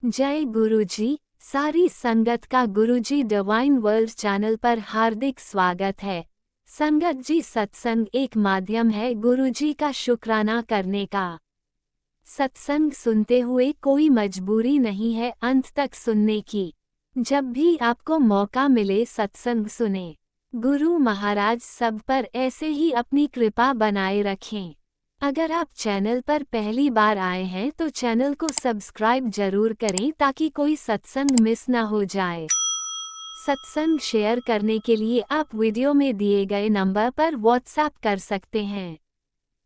जय गुरुजी। सारी संगत का गुरुजी डिवाइन वर्ल्ड चैनल पर हार्दिक स्वागत है। संगत जी, सत्संग एक माध्यम है गुरुजी का शुक्राना करने का। सत्संग सुनते हुए कोई मजबूरी नहीं है अंत तक सुनने की। जब भी आपको मौका मिले सत्संग सुने। गुरु महाराज सब पर ऐसे ही अपनी कृपा बनाए रखें। अगर आप चैनल पर पहली बार आए हैं तो चैनल को सब्सक्राइब जरूर करें ताकि कोई सत्संग मिस ना हो जाए। सत्संग शेयर करने के लिए आप वीडियो में दिए गए नंबर पर व्हाट्सएप कर सकते हैं।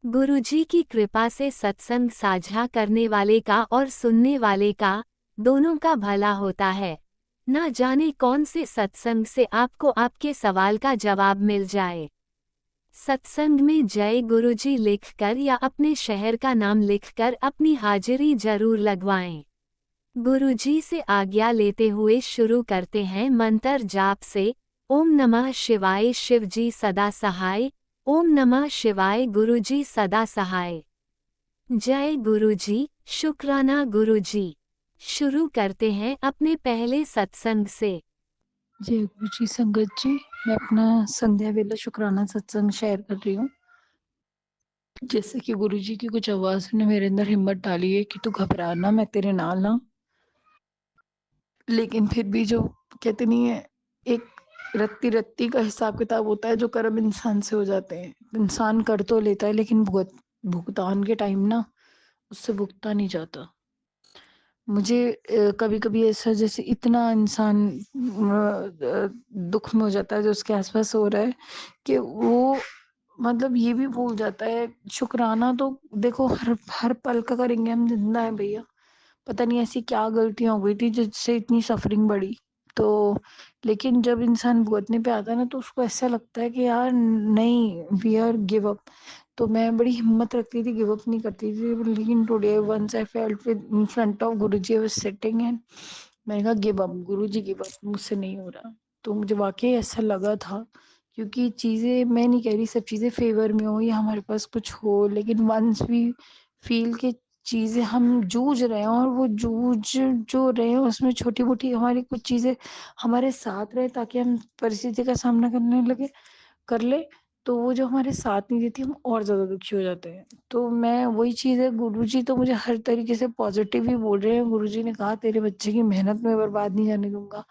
गुरुजी की कृपा से सत्संग साझा करने वाले का और सुनने वाले का दोनों का भला होता है। ना जाने कौन से सत्संग से आपको आपके सवाल का जवाब मिल जाए। सत्संग में जय गुरुजी लिखकर या अपने शहर का नाम लिखकर अपनी हाजिरी जरूर लगवाएं। गुरुजी से आज्ञा लेते हुए शुरू करते हैं मंत्र जाप से। ओम नमः शिवाय शिवजी सदा सहाय। ओम नमः शिवाय गुरुजी सदा सहाय। जय गुरुजी, शुक्राना गुरुजी। शुरू करते हैं अपने पहले सत्संग से। जय गुरु जी। संगत जी, मैं अपना संध्या वेला शुक्राना सत्संग शेयर कर रही हूँ। जैसे कि गुरु जी की कुछ आवाज ने मेरे अंदर हिम्मत डाली है कि तू घबराना, मैं तेरे नाल ना। लेकिन फिर भी जो कहते नहीं है, एक रत्ती रत्ती का हिसाब किताब होता है जो कर्म इंसान से हो जाते हैं। इंसान कर तो लेता है लेकिन भुगतान के टाइम ना उससे भुगता नहीं जाता। मुझे कभी कभी ऐसा जैसे इतना इंसान दुख में हो जाता है जो उसके आसपास हो रहा है कि वो मतलब ये भी भूल जाता है। शुक्राना तो देखो हर हर पल का करेंगे, हम जिंदा है भैया। पता नहीं ऐसी क्या गलतियां हो गई थी जिससे इतनी सफरिंग बढ़ी। तो लेकिन जब इंसान भुगतने पे आता है ना तो उसको ऐसा लगता है कि यार नहीं, वी आर गिव अप। तो मैं बड़ी हिम्मत रखती थी, गिव अप नहीं करती थी। लेकिन today once I felt with in front of Guruji, I was sitting and मैंने कहा give up Guruji, give up, मुझसे नहीं हो रहा। तो मुझे वाकई ऐसा लगा था, क्योंकि चीजें, मैं नहीं कह रही सब चीजें फेवर में हो या हमारे पास कुछ हो, लेकिन वंस वी फील के चीजें हम जूझ रहे हैं और वो जूझ जो रहे हैं उसमें छोटी मोटी हमारी कुछ चीजें हमारे साथ रहे ताकि हम परिस्थिति का सामना करने लगे कर ले, तो वो जो हमारे साथ नहीं देती हम और ज्यादा दुखी हो जाते हैं। तो मैं वही चीज है, गुरुजी तो मुझे हर तरीके से पॉजिटिव ही बोल रहे हैं। गुरुजी ने कहा तेरे बच्चे की मेहनत में बर्बाद नहीं जाने दूंगा।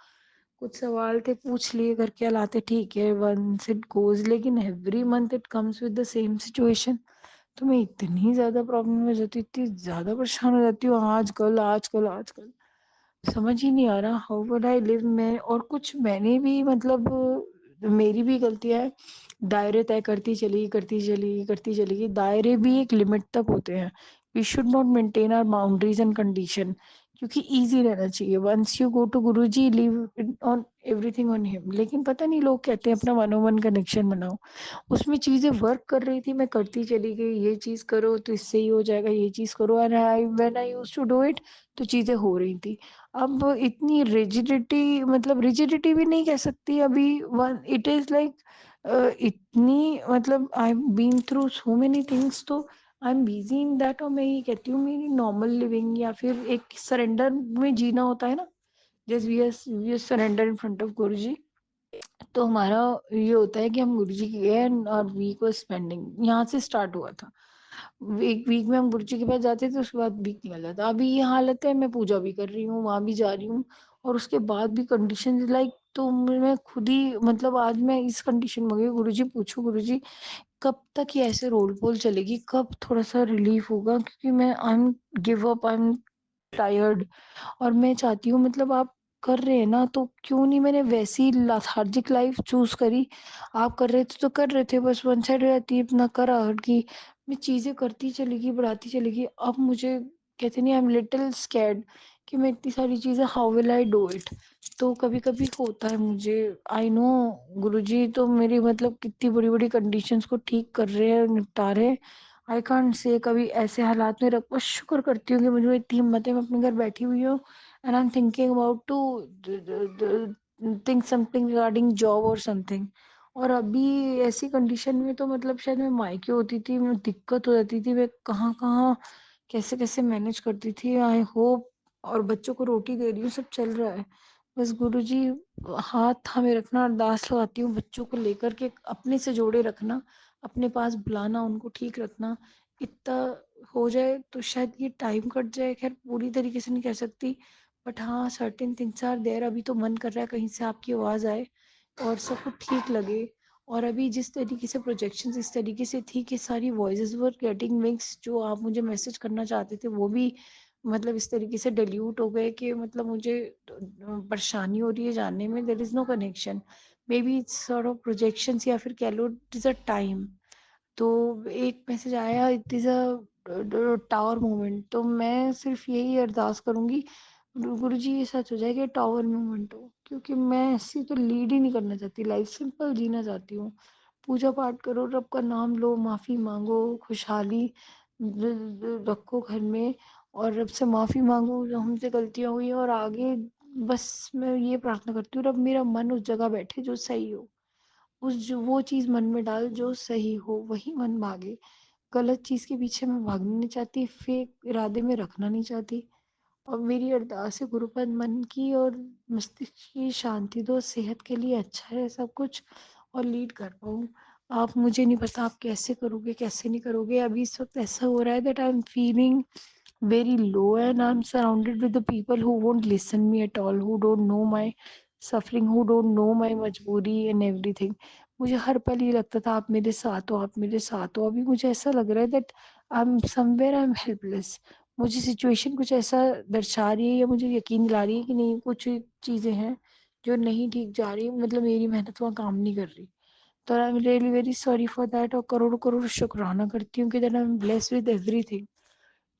कुछ सवाल थे, पूछ लिए करके हालात, ठीक है, वंस इट गोज, लेकिन every month it comes with the same situation. तो मैं इतनी ज्यादा प्रॉब्लम में जाती हूँ, इतनी ज्यादा परेशान हो जाती हूँ, आजकल आजकल आजकल समझ ही नहीं आ रहा हाउ वुड आई लिव। मैं और कुछ मैंने भी मतलब मेरी भी गलतियां है। दायरे तय करती चली दायरे भी एक लिमिट तक होते हैं। We should not maintain our boundaries and condition, क्योंकि इजी रहना चाहिए। Once you go to Guru ji, leave on everything on him. लेकिन पता नहीं, लोग कहते हैं अपना वन ऑन वन कनेक्शन बनाओ। उसमें चीजें वर्क कर रही थी, मैं करती चली गई, ये चीज करो तो इससे ही हो जाएगा, ये चीज करो, and I when I used to do it तो चीजें हो रही थी। अब इतनी रिजिडिटी, मतलब रिजिडिटी भी नहीं कह सकती अभी, वन इट इज लाइक इतनी, मतलब I been through so many things, तो I am busy in that. और मैं ये कहती हूँ मेरी नॉर्मल लिविंग या फिर एक सरेंडर में जीना होता है ना, जैसे we surrender in front of Guru ji. तो हमारा ये होता है कि हम गुरु जी के गए और वीक को स्पेंडिंग यहाँ से स्टार्ट हुआ था। एक वीक में हम गुरु जी के पास जाते थे, उसके बाद वीक निकल जाता। अभी ये हालत है, मैं पूजा भी कर रही हूँ, वहां भी जा रही हूँ, और उसके बाद भी कंडीशन लाइक, तो मैं खुद ही मतलब आज मैं इस कंडीशन में गई, गुरु जी पूछो गुरु जी कब तक ये ऐसे रोल पोल चलेगी, कब थोड़ा सा रिलीफ होगा, क्योंकि मैं I am give up, I am tired. और मैं चाहती हूँ, मतलब आप कर रहे हैं ना तो क्यों नहीं, मैंने वैसी लाथार्जिक लाइफ चूज करी। आप कर रहे थे तो कर रहे थे, बस वन साइड रहती है अपना करा हट की। मैं चीजें करती चली गई, बढ़ाती चली गई। अब मुझे कहते नहीं, आई एम लिटिल स्कैर्ड कि मैं इतनी सारी चीजें how will I do it. तो कभी कभी होता है मुझे, आई नो गुरुजी तो मेरी मतलब कितनी बड़ी बड़ी कंडीशंस को ठीक कर रहे हैं, निपटा रहे हैं। आई कांट से कभी ऐसे हालात में रख, बस शुक्र करती हूँ कि मुझे इतनी हिम्मत है, मैं अपने घर बैठी हुई हूँ and I am thinking about to think something regarding job और समथिंग। और अभी ऐसी कंडीशन में तो मतलब शायद मैं मायके होती थी, मैं दिक्कत हो जाती थी, मैं कहाँ कहाँ कैसे कैसे मैनेज करती थी। आई होप और बच्चों को रोटी दे रही हूँ, सब चल रहा है। बस गुरुजी हाथ थामे रखना, अरदास लगाती हूँ बच्चों को लेकर के अपने से जोड़े रखना, अपने पास बुलाना, उनको ठीक रखना। इतना हो जाए तो शायद ये टाइम कट जाए, खैर पूरी तरीके से नहीं कह सकती, बट हाँ सर्टेन थिंग्स आर देयर। अभी तो मन कर रहा है कहीं से आपकी आवाज़ आए और सब कुछ ठीक लगे। और अभी जिस तरीके से प्रोजेक्शंस इस तरीके से थी कि सारी वॉइसेस वर गेटिंग मिक्स, जो आप मुझे मैसेज करना चाहते थे वो भी मतलब इस तरीके से डिल्यूट हो गए कि मतलब मुझे परेशानी हो रही है जानने में। There is no connection, maybe it's sort of projections, या फिर कह लो इट इज अ टाइम। तो एक मैसेज आया, it is a tower movement. तो मैं सिर्फ यही अरदास करूंगी गुरु जी ये सच हो जाए कि टावर मूवमेंट हो, क्योंकि मैं ऐसी तो लीड ही नहीं करना चाहती, लाइफ सिंपल जीना चाहती हूँ। पूजा पाठ करो, रब का नाम लो, माफी मांगो, खुशहाली रखो घर में, और रब से माफी मांगो जो हमसे गलतियां हुई, और आगे बस मैं ये प्रार्थना करती हूँ रब मेरा मन उस जगह बैठे जो सही हो, उस जो वो चीज मन में डाल जो सही हो, वही मन भागे। गलत चीज के पीछे मैं भागना नहीं चाहती, फेक इरादे में रखना नहीं चाहती। और मेरी अरदास है गुरुपद मन की और मस्तिष्क की शांति दो, सेहत के लिए अच्छा है सब कुछ, और लीड कर पाऊँ। आप मुझे नहीं पता आप कैसे करोगे कैसे नहीं करोगे। अभी इस वक्त ऐसा हो रहा है that I am feeling very low, and I'm surrounded with the people who won't listen me at all, who don't know my suffering, who don't know my मजबूरी and everything. मुझे हर पल ये लगता था आप मेरे साथ हो, आप मेरे साथ हो। अभी मुझे ऐसा लग रहा है that I am somewhere I am helpless. मुझे सिचुएशन कुछ ऐसा दर्शा रही है या मुझे यकीन दिला रही है कि नहीं कुछ चीज़ें हैं जो नहीं ठीक जा रही, मतलब मेरी मेहनत वहाँ काम नहीं कर रही। तो I am really very sorry for that, और करोड़ करोड़ शुक्राना करती हूँ कि that I am blessed with everything.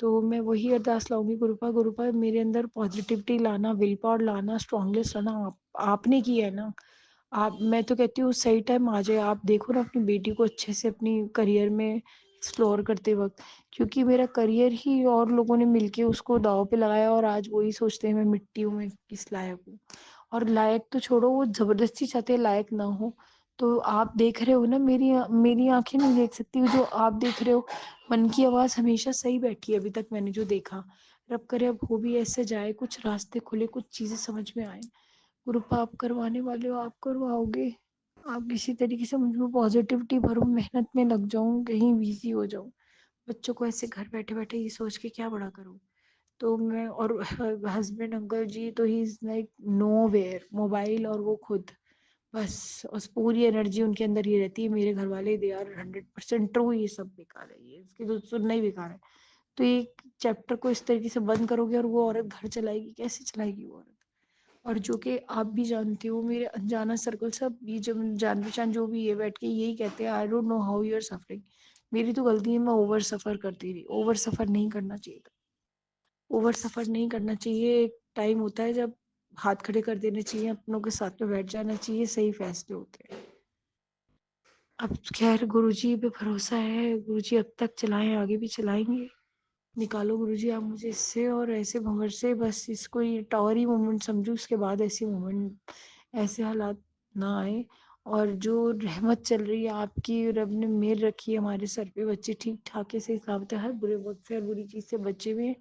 तो मैं वही अरदास लाऊंगी गुरुपा मेरे अंदर पॉजिटिविटी लाना, विल पावर लाना, स्ट्रॉन्गनेस लाना आपने किया है ना। आप, मैं तो कहती हूँ सही टाइम आ जाए। आप देखो ना अपनी बेटी को अच्छे से अपनी करियर में एक्सप्लोर करते वक्त, क्योंकि मेरा करियर ही और लोगों ने मिलके उसको दांव पे लगाया, और आज वही सोचते हैं मैं मिट्टी हूँ, मैं किस लायक हूँ। और लायक तो छोड़ो, वो जबरदस्ती चाहते हैं लायक ना हो। तो आप देख रहे हो ना, मेरी मेरी आंखें नहीं देख सकती, जो आप देख रहे हो। मन की आवाज हमेशा सही बैठी है अभी तक मैंने जो देखा। रब करे अब हो भी ऐसे जाए, कुछ रास्ते खुले, कुछ चीजें समझ में आए। ग्रुप आप करवाने वाले हो, आप करवाओगे। आप किसी तरीके से मुझ में पॉजिटिविटी भरो, मेहनत में लग जाऊं, कहीं बिजी हो जाऊं। बच्चों को ऐसे घर बैठे बैठे ये सोच के क्या बड़ा करूं। तो मैं और हस्बैंड अंकल जी तो he is like nowhere, mobile और वो खुद, बस उस पूरी एनर्जी उनके अंदर ही रहती है। मेरे घर वाले दे आर 100% ट्रू, ये सब बेकार है, ये इसकी तो सुनना ही बेकार है। तो एक चैप्टर को इस तरीके से बंद करोगे और वो औरत घर चलाएगी, कैसे चलाएगी वो औरत। और जो कि आप भी जानते हो, मेरे अनजाना सर्कल सब ये जब जान पहचान जो भी है बैठ के यही कहते हैं, I don't know how you are suffering. मेरी तो गलती है, मैं ओवर सफर करती रही। ओवर सफर नहीं करना चाहिए था, ओवर सफर नहीं करना चाहिए। एक टाइम होता है जब हाथ खड़े कर देने चाहिए, अपनों के साथ में बैठ जाना चाहिए, सही फैसले होते हैं। अब खैर गुरुजी पे भरोसा है, गुरुजी अब तक चलाएं, आगे भी चलाएंगे। निकालो गुरुजी आप मुझे इससे और ऐसे भंवर से, बस इसको ये टावर ही मोमेंट समझो, उसके बाद ऐसे मोमेंट ऐसे हालात ना आए। और जो रहमत चल रही है आपकी, रब ने मेहर रखी है हमारे सर पे, बच्चे ठीक ठाक से हिसाब है, हर बुरे वक्त से हर बुरी चीज से बचे हुए हैं।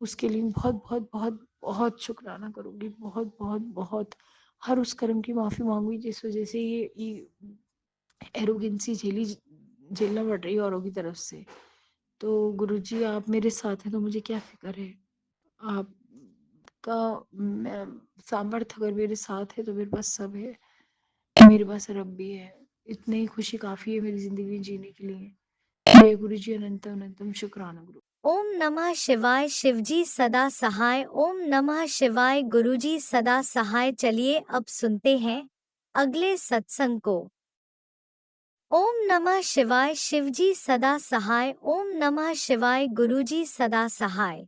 उसके लिए बहुत बहुत बहुत बहुत शुक्राना करूंगी, बहुत बहुत बहुत। हर उस कर्म की माफी मांगूंगी जिस वजह से ये एरोगेंसी झेलना पड़ रही है औरों की तरफ से। तो गुरुजी आप मेरे साथ हैं तो मुझे क्या फिक्र है। आपका मैं सामर्थ्य अगर मेरे साथ है तो मेरे पास सब है, मेरे पास रब भी है। इतनी ही खुशी काफी है मेरी जिंदगी जीने के लिए। जय गुरु जी, अनंत अनंतम शुक्राना गुरु। ओम नमः शिवाय। शिवजी सदा सहाय। ओम नमः शिवाय। गुरुजी सदा सहाय। चलिए अब सुनते हैं अगले सत्संग को। ओम नमः शिवाय। शिवजी सदा सहाय। ओम नमः शिवाय। गुरुजी सदा सहाय।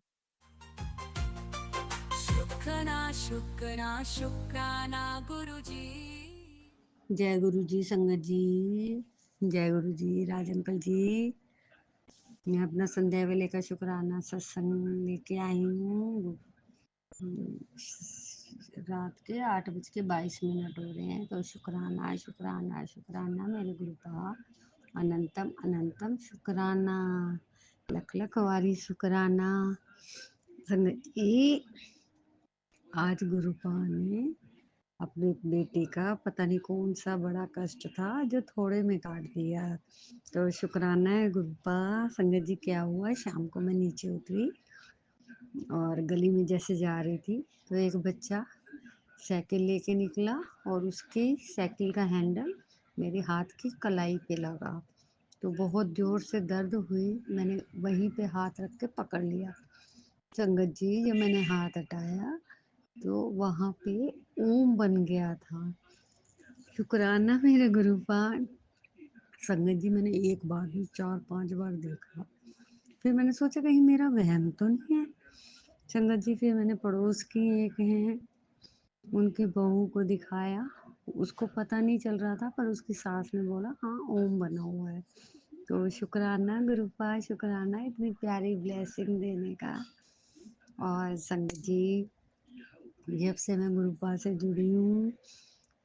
शुक्राना शुक्राना शुक्राना गुरुजी। जय गुरु जी, संगत जी। जय गुरु जी, राज अंकल जी। मैं अपना संध्या वेले का शुक्राना सत्संग लेके आई हूँ। रात के 8:22 हो रहे हैं। तो शुक्राना शुक्राना शुक्राना मेरे गुरु का, अनंतम अनंतम शुक्राना, लख लख वारी शुक्राना। संगत जी, आज गुरुपा ने अपने बेटे का पता नहीं कौन सा बड़ा कष्ट था जो थोड़े में काट दिया। तो शुक्राना है गुरुपा। संगत जी, क्या हुआ, शाम को मैं नीचे उतरी और गली में जैसे जा रही थी तो एक बच्चा साइकिल लेके निकला और उसकी साइकिल का हैंडल मेरे हाथ की कलाई पे लगा। तो बहुत जोर से दर्द हुई, मैंने वहीं पे हाथ रख के पकड़ लिया। संगत जी, जब मैंने हाथ हटाया तो वहाँ पे ओम बन गया था। शुक्राना मेरे गुरुपान। संगत जी, मैंने एक बार नहीं 4-5 बार देखा। फिर मैंने सोचा कहीं मेरा वहम तो नहीं है। संगत जी, फिर मैंने पड़ोस की एक हैं उनकी बहू को दिखाया, उसको पता नहीं चल रहा था पर उसकी सास ने बोला हाँ ओम बना हुआ है। तो शुक्राना गुरुपा, शुक्राना इतनी प्यारी ब्लेसिंग देने का। और संगत जी, जब से मैं गुरुपा से जुड़ी हूँ,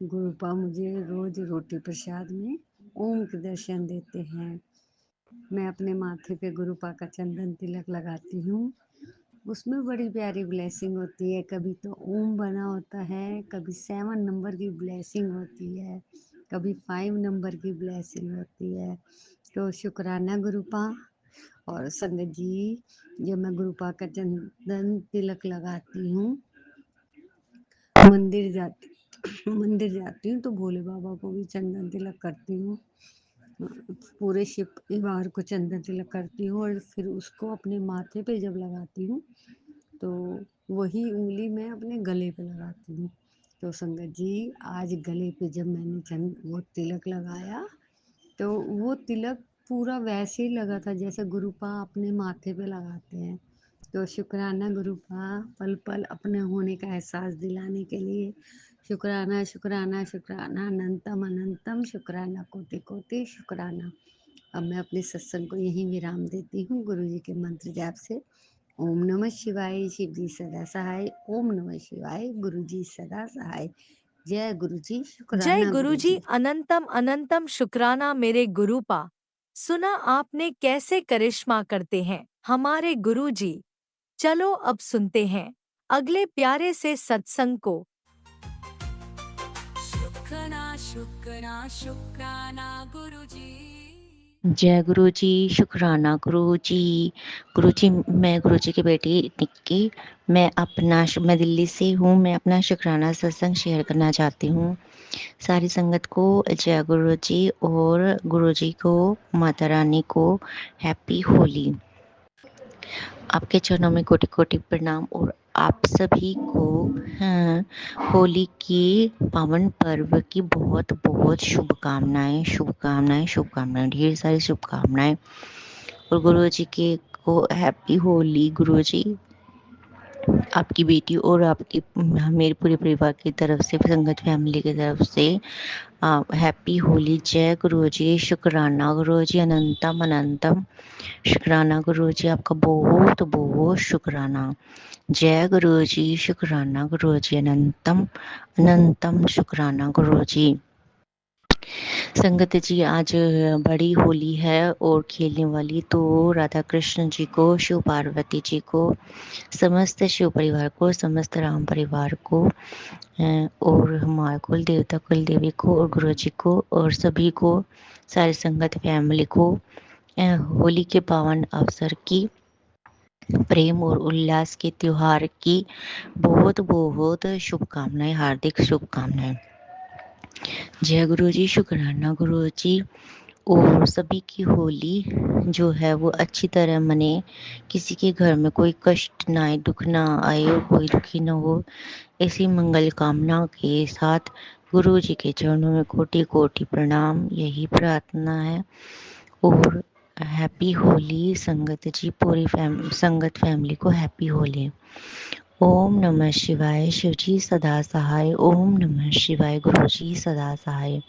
गुरुपा मुझे रोज रोटी प्रसाद में ओम के दर्शन देते हैं। मैं अपने माथे पे गुरुपा का चंदन तिलक लगाती हूँ, उसमें बड़ी प्यारी ब्लेसिंग होती है। कभी तो ओम बना होता है, कभी 7 नंबर की ब्लेसिंग होती है, कभी 5 नंबर की ब्लेसिंग होती है। तो शुक्राना गुरुपा। और संगत जी, जब मैं गुरुपा का चंदन तिलक लगाती हूँ, मंदिर जाती हूँ तो भोले बाबा को भी चंदन तिलक करती हूँ। पूरे शिव परिवार को चंदन तिलक करती हूँ और फिर उसको अपने माथे पे जब लगाती हूँ तो वही उंगली मैं अपने गले पे लगाती हूँ। तो संगत जी, आज गले पे जब मैंने वो तिलक लगाया तो वो तिलक पूरा वैसे ही लगा था जैसे गुरुपा अपने माथे पे लगाते हैं। तो शुक्राना गुरुपा, पल पल अपने होने का एहसास दिलाने के लिए। शुक्राना शुक्राना शुक्राना, अनंतम अनंतम शुक्राना, कोटि कोटि शुक्राना। अब मैं अपने सत्संग को यहीं विराम देती हूँ गुरु जी के मंत्र जाप से। ओम नमः शिवाय, शिव जी सदा सहाय। ओम नमः शिवाय, गुरु जी सदा सहाय। जय गुरु जी, जय शुक्राना गुरु गुरुजी, जी। अनंतम अनंतम शुक्राना मेरे गुरुपा। सुना आपने कैसे करिश्मा करते हैं हमारे गुरुजी। चलो अब सुनते हैं अगले प्यारे से सत्संग को। शुक्राना शुक्राना शुक्राना गुरुजी। जय गुरु जी, शुक्राना गुरु जी। गुरु जी, मैं गुरु जी की बेटी निक्की, मैं दिल्ली से हूँ। मैं अपना शुक्राना सत्संग शेयर करना चाहती हूँ सारी संगत को। जय गुरु जी, और गुरु जी को, माता रानी को हैप्पी होली। आपके चरणों में कोटि कोटि प्रणाम। और आप सभी को हाँ, होली की पावन पर्व की बहुत बहुत शुभकामनाएं, शुभकामनाएं, शुभकामनाएं, ढेर सारी शुभकामनाएं। और गुरु जी के को हैप्पी होली। गुरु जी, आपकी बेटी और आपकी मेरे पूरे परिवार की तरफ से, संगत फैमिली की तरफ से हैप्पी होली। जय गुरु जी, शुक्राना गुरु जी, अनंतम अनंतम शुक्राना गुरु जी, आपका बहुत बहुत शुक्राना। जय गुरु जी, शुक्राना गुरु जी, अनंतम अनंतम शुक्राना गुरु जी। संगत जी, आज बड़ी होली है और खेलने वाली तो राधा कृष्ण जी को, शिव पार्वती जी को, समस्त शिव परिवार को, समस्त राम परिवार को, और हमारे कुल देवता कुल देवी को, और गुरु जी को, और सभी को, सारी संगत फैमिली को होली के पावन अवसर की, प्रेम और उल्लास के त्योहार की बहुत बहुत शुभकामनाएं, हार्दिक शुभकामनाएं। जय गुरु जी, शुक्राना गुरु जी। और सभी की होली जो है वो अच्छी तरह मने, किसी के घर में कोई कष्ट ना आए, दुख ना आए, और कोई दुखी ना हो, ऐसी मंगल कामना के साथ गुरु जी के चरणों में कोटि कोटि प्रणाम, यही प्रार्थना है। और हैप्पी होली संगत जी, पूरी संगत फैमिली को हैप्पी होली। ओम नमः शिवाय, शिव जी सदा सहाय। ओम नमः शिवाय, गुरु जी सदा सहाय।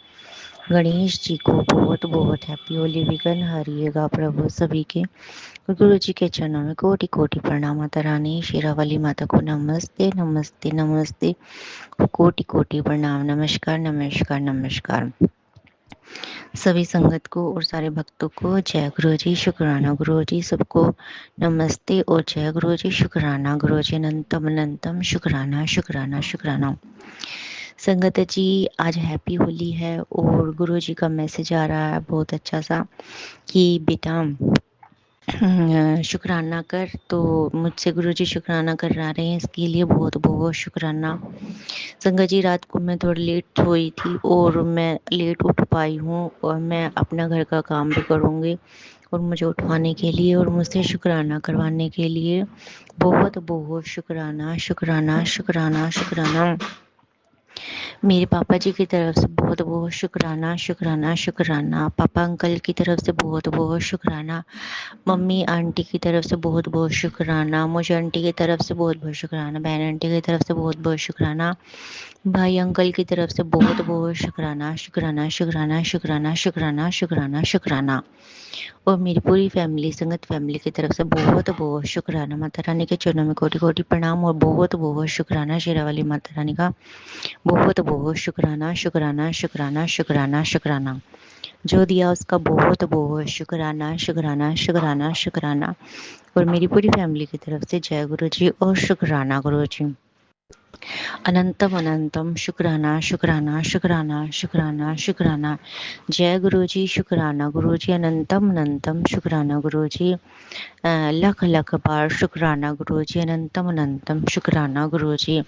गणेश जी को बहुत बहुत हैप्पी होली। विघ्न हरिएगा प्रभु सभी के। गुरु जी के चरणों में कोटि कोटि प्रणाम। माता रानी शेरावाली माता को नमस्ते नमस्ते नमस्ते, कोटि कोटि प्रणाम, नमस्कार नमस्कार नमस्कार। सभी संगत को और सारे भक्तों को जय गुरु जी, शुक्राना गुरु जी, सबको नमस्ते और जय गुरु जी, शुक्राना गुरु जी, अनंतम अनंतम शुक्राना शुक्राना शुक्राना। संगत जी आज हैप्पी होली है और गुरु जी का मैसेज आ रहा है बहुत अच्छा सा कि बेटा शुक्राना कर। तो मुझसे गुरुजी शुक्राना करा रहे हैं, इसके लिए बहुत बहुत शुक्राना। संगत जी रात को मैं थोड़ी लेट सोई थी और मैं लेट उठ पाई हूँ और मैं अपना घर का काम भी करूँगी और मुझे उठवाने के लिए और मुझसे शुक्राना करवाने के लिए बहुत बहुत शुक्राना शुक्राना शुक्राना शुक्राना। मेरे पापा जी की तरफ से बहुत बहुत शुक्राना शुक्राना शुक्राना। पापा अंकल की तरफ से बहुत बहुत शुक्राना। मम्मी आंटी की तरफ से बहुत बहुत शुक्राना। मुझे आंटी की तरफ से बहुत बहुत शुक्राना। बहन आंटी की तरफ से बहुत बहुत शुक्राना। भाई अंकल की तरफ से बहुत बहुत शुक्राना शुक्राना शुक्राना शुक्राना शुक्राना शुक्राना शुक्राना। और मेरी पूरी फैमिली संगत फैमिली की तरफ से बहुत बहुत शुक्राना। माता रानी के चरणों में कोटि कोटि प्रणाम और बहुत बहुत शुक्राना। शेरावाली माता रानी का बहुत बहुत शुक्राना शुक्राना शुक्राना शुक्राना शुक्राना। जो दिया उसका बहुत बहुत शुक्राना शुक्राना शुक्राना शुक्राना। और मेरी पूरी फैमिली की तरफ से जय गुरु जी और शुक्राना गुरु जी। अनंतम अनंतम शुक्राना शुक्राना शुक्राना शुक्राना शुक्राना। जय गुरु जी, शुक्राना गुरु जी, अनंतम अनंतम शुक्राना गुरु जी। लख लख बार शुक्राना गुरु जी, अनंतम अनंतम शुक्राना गुरु जी।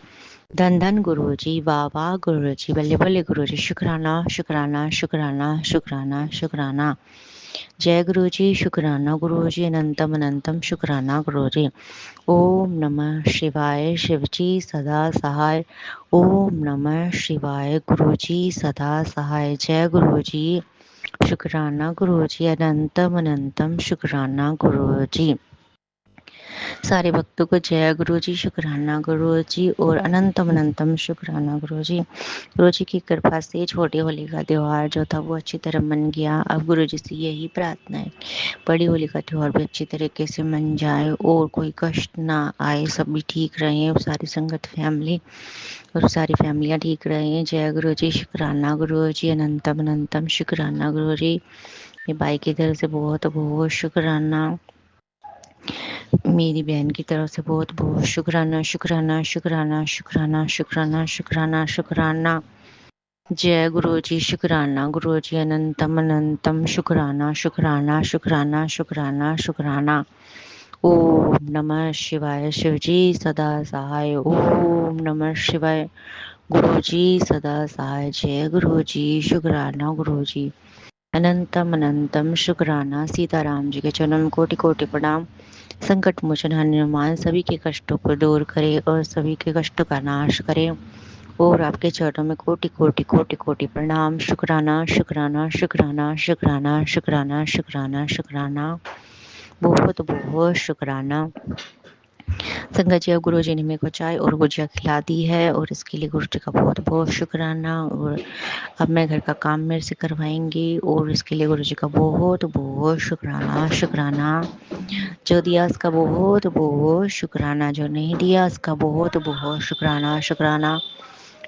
धन धन गुरु जी, वाह वाह गुरु जी, बल्ले बल्ले गुरु जी, शुक्राना शुक्राना शुक्राना शुक्राना शुक्राना। जय गुरु जी, शुक्राना गुरु जी, अनंतम अनंतम शुक्राना गुरु जी। ओम नमः शिवाय, शिवजी सदा सहाय। ओम नमः शिवाय, गुरु जी सदा सहाय। जय गुरु जी, शुक्राना गुरु जी, अनंतम अनंतम शुक्राना गुरु जी। सारे भक्तों को जय गुरु जी, शुक्राना गुरु जी और अनंतम अनंतम शुक्राना गुरु जी। गुरु जी की कृपा से छोटी होली का त्यौहार जो था वो अच्छी तरह मन गया। अब गुरु जी से यही प्रार्थना है बड़ी होली का त्यौहार भी अच्छी तरीके से मन जाए और कोई कष्ट ना आए, सब भी ठीक रहे और सारी संगत फैमिली और सारी फैमिलियाँ ठीक रहे। जय गुरु जी, शुक्राना गुरु जी, अनंतम अनंतम शुक्राना गुरु जी। मेरी भाई की तरफ से बहुत बहुत शुक्राना। मेरी बहन की तरफ से बहुत बहुत शुक्राना शुक्राना शुक्राना शुक्राना शुक्राना शुक्राना शुक्राना। जय गुरु जी, शुक्राना गुरु जी, अनंतम अनंतम शुक्राना शुक्राना शुक्राना शुक्राना शुक्राना। ओम नमः शिवाय, शिवजी सदा सहाय। ओम नमः शिवाय, गुरु जी सदा सहाय। जय गुरु जी, शुक्राना गुरु जी, अनंतम अनंतम शुक्राना। सीताराम जी के चरणों में कोटि कोटि प्रणाम। संकट मोचन हनुमान सभी के कष्टों को दूर करे और सभी के कष्टों का नाश करे और आपके चरणों में कोटि कोटि कोटि कोटि प्रणाम। शुक्राना शुक्राना शुक्राना शुक्राना शुक्राना शुक्राना शुक्राना, बहुत बहुत शुक्राना। संगत जी, अब गुरु जी ने मेरे को चाय और गुजिया खिला दी है और इसके लिए गुरु जी का बहुत बहुत शुक्राना। और अब मैं घर का काम मेरे से करवाएंगी और इसके लिए गुरु जी का बहुत बहुत शुक्राना शुक्राना। जो दिया उसका बहुत बहुत शुक्राना, जो नहीं दिया उसका बहुत बहुत शुक्राना शुक्राना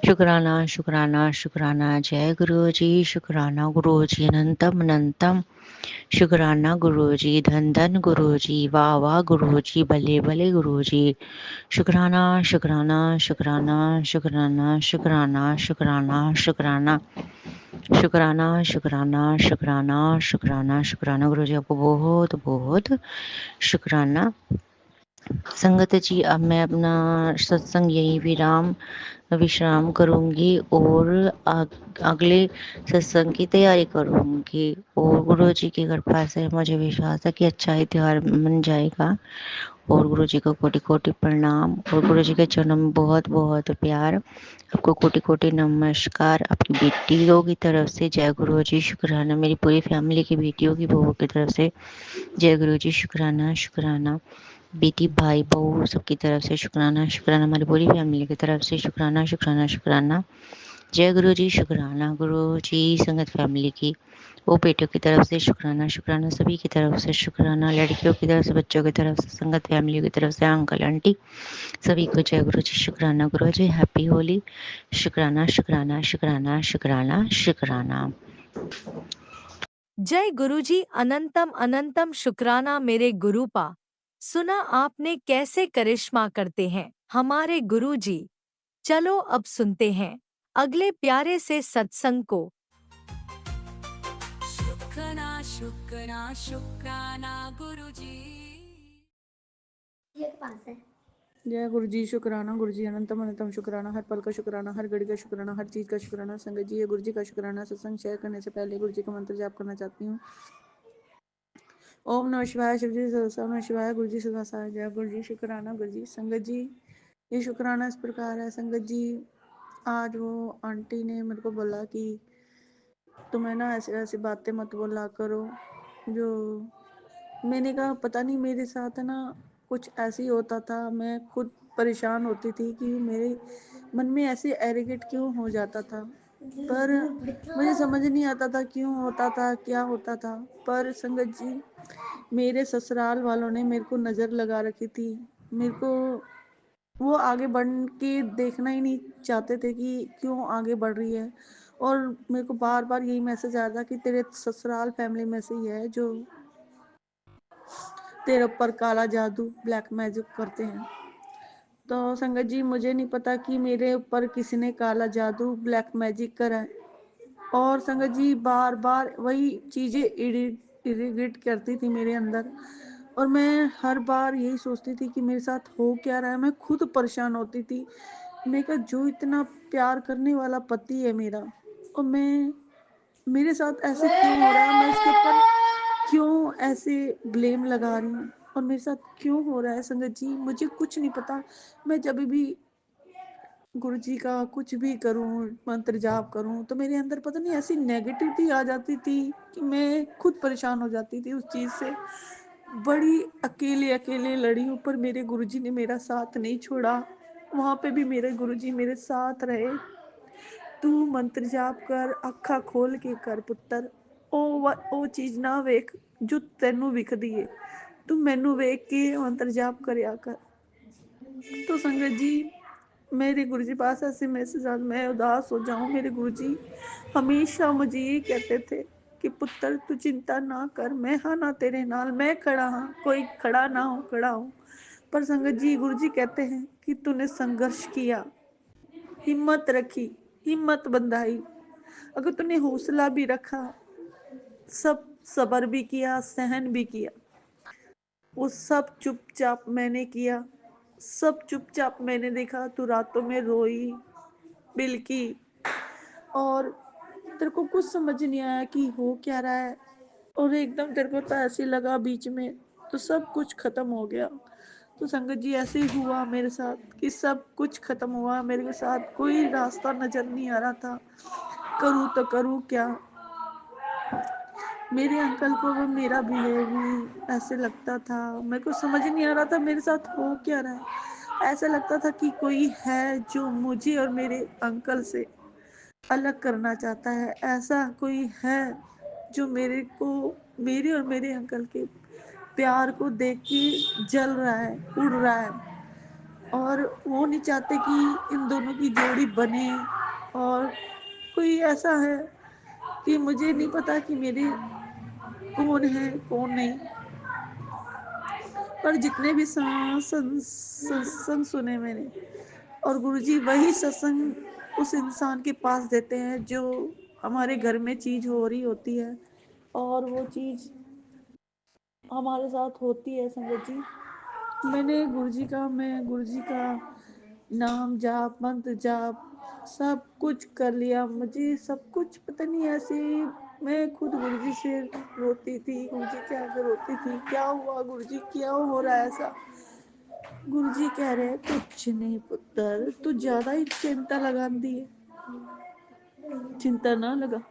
शुक्राना शुक्राना शुक्राना। जय गुरु जी, शुक्राना गुरु जी, अनंतम अनंतम शुक्राना गुरु जी। धन धन गुरु जी, वाह वाह गुरु जी, भले भले गुरु जी। शुक्राना शुक्राना शुक्राना शुक्राना शुक्राना शुक्राना शुक्राना शुक्राना शुक्राना शुक्राना शुक्राना शुक्राना। गुरु जी आपको बहुत बहुत शुक्राना। संगत जी, अब मैं अपना सत्संग यही विश्राम करूंगी और अगले सत्संग की तैयारी करूंगी और गुरु जी की कृपा से मुझे विश्वास है कि अच्छा ही त्योहार मन जाएगा। और गुरु जी को कोटि कोटि प्रणाम और गुरु जी के चरणों में बहुत बहुत प्यार। आपको कोटि कोटि नमस्कार आपकी बेटियों की तरफ से। जय गुरु जी, शुक्राना। मेरी पूरी फैमिली की बेटियों की बहू की तरफ से जय गुरु जी, शुक्राना शुक्राना। बेटी भाई बहू सबकी तरफ से शुक्राना शुक्राना। हमारी पूरी फैमिली की तरफ से शुक्राना शुक्राना शुक्राना। जय गुरु जी, शुक्राना गुरु जी। संगत फैमिली की वो बेटियों की तरफ से शुक्राना शुक्राना। सभी की तरफ से शुक्राना। लड़कियों की तरफ से, बच्चों की तरफ से, संगत फैमिली की तरफ से, अंकल आंटी सभी को जय गुरु जी, शुक्राना गुरु जी। हैप्पी होली। शुक्राना शुक्राना शुक्राना शुक्राना शुक्राना। जय गुरुजी, अनंतम अनंतम शुक्राना मेरे गुरुपा। सुना आपने कैसे करिश्मा करते हैं हमारे गुरुजी। चलो अब सुनते हैं अगले प्यारे से सत्संग को। शुक्राना शुक्राना शुक्राना गुरुजी। जय गुरु जी, शुक्राना गुरु जी, अनंतम अनंतम शुक्राना, हर पल का शुक्राना, हर घड़ी का शुक्राना, हर चीज़ का शुक्राना। संगत जी, ये गुरु जी का शुक्राना। सत्संग शेयर करने से पहले गुरु जी का मंत्र जाप करना चाहती हूँ। ओम नमः शिवाय, शिव जी सदस्या नमः शिवाय, गुरु जी सदा सहाय। जय गुरु जी, शुक्राना गुरु जी। संगत जी, ये शुक्राना इस प्रकार है। संगत जी, आज वो आंटी ने मेरे को बोला कि तुम्हें ना ऐसी ऐसी बातें मत बोला करो। जो मैंने कहा पता नहीं मेरे साथ है ना कुछ ऐसे ही होता था। मैं खुद परेशान होती थी कि मेरे मन में ऐसे एरिगेट क्यों हो जाता था, पर मुझे समझ नहीं आता था क्यों होता था, क्या होता था। पर संगत जी, मेरे ससुराल वालों ने मेरे को नज़र लगा रखी थी। मेरे को वो आगे बढ़ के देखना ही नहीं चाहते थे कि क्यों आगे बढ़ रही है। और मेरे को बार बार यही मैसेज आया था कि तेरे ससुराल फैमिली में से ही है जो तेरे ऊपर काला जादू ब्लैक मैजिक करते हैं। तो संगत जी, मुझे नहीं पता कि मेरे ऊपर किसी ने काला जादू ब्लैक मैजिक करा है। और संगत जी, बार बार वही चीज़ें इरिटेट करती थी मेरे अंदर। और मैं हर बार यही सोचती थी कि मेरे साथ हो क्या रहा है। मैं खुद परेशान होती थी। मैं कहा जो इतना प्यार करने वाला पति है मेरा, और मैं मेरे साथ ऐसे क्यों हो रहा है, मैं उसके ऊपर क्यों ऐसे ब्लेम लगा रही हूँ, और मेरे साथ क्यों हो रहा है। संगत जी, मुझे कुछ नहीं पता। मैं जब भी गुरु जी का कुछ भी करूं, मंत्र जाप करूं, तो मेरे अंदर पता नहीं ऐसी नेगेटिविटी आ जाती थी कि मैं खुद परेशान हो जाती थी उस चीज़ से। बड़ी अकेले अकेले लड़ी हूँ, पर मेरे गुरु जी ने मेरा साथ नहीं छोड़ा। वहाँ पे भी मेरे गुरु जी मेरे साथ रहे। तू मंत्र जाप कर, अखा खोल के कर पुੱਤਰ। ਉਹ ਚੀਜ਼ ਨਾ ਵੇਖ ਜੋ ਤੈਨੂੰ ਵਿਖਦੀ ਏ, ਤੂੰ ਮੈਨੂੰ ਵੇਖ के मंत्र जाप करिया कर। तो संगत जी, मेरे गुरु जी पास ऐसे मैसेज आज मैं उदास हो जाऊं। मेरे गुरु जी हमेशा मुझे ये कहते थे कि पुत्र तू चिंता ना कर, मैं हाँ ना तेरे नाल, मैं खड़ा हाँ, कोई खड़ा ना हो खड़ा हो। पर संगत जी, गुरु जी कहते हैं कि तूने संघर्ष किया, हिम्मत रखी, हिम्मत बंधाई, अगर तूने हौसला भी रखा, सब सब्र भी किया, सहन भी किया, वो सब चुपचाप मैंने किया। सब चुपचाप मैंने देखा। तू रातों में रोई, बिलकी, और तेरे को कुछ समझ नहीं आया कि हो क्या रहा है। और एकदम तेरे को तो ऐसे लगा बीच में तो सब कुछ खत्म हो गया। तो संगत जी, ऐसे ही हुआ मेरे साथ कि सब कुछ खत्म हुआ। मेरे साथ कोई रास्ता नजर नहीं आ रहा था, करूँ तो करूँ क्या। मेरे अंकल को वो मेरा बिहेव ऐसे लगता था। मेरे को समझ नहीं आ रहा था मेरे साथ हो क्या रहा है। ऐसा लगता था कि कोई है जो मुझे और मेरे अंकल से अलग करना चाहता है। ऐसा कोई है जो मेरे को, मेरे और मेरे अंकल के प्यार को देख के जल रहा है, उड़ रहा है। और वो नहीं चाहते कि इन दोनों की जोड़ी बने। और कोई ऐसा है कि मुझे नहीं पता कि मेरे कौन है कौन नहीं। पर जितने भी सत्संग सुने मैंने, और गुरुजी वही सत्संग उस इंसान के पास देते हैं जो हमारे घर में चीज हो रही होती है, और वो चीज हमारे साथ होती है। संगत जी, मैं गुरुजी का नाम जाप, मंत्र जाप सब कुछ कर लिया। मुझे सब कुछ पता नहीं, ऐसे मैं खुद गुरुजी से रोती थी, गुरुजी के आगे रोती थी। क्या हुआ गुरुजी, क्या हो रहा है ऐसा। गुरुजी कह रहे हैं कुछ नहीं पुत्र, तू ज्यादा ही चिंता लगांदी है, चिंता ना लगा,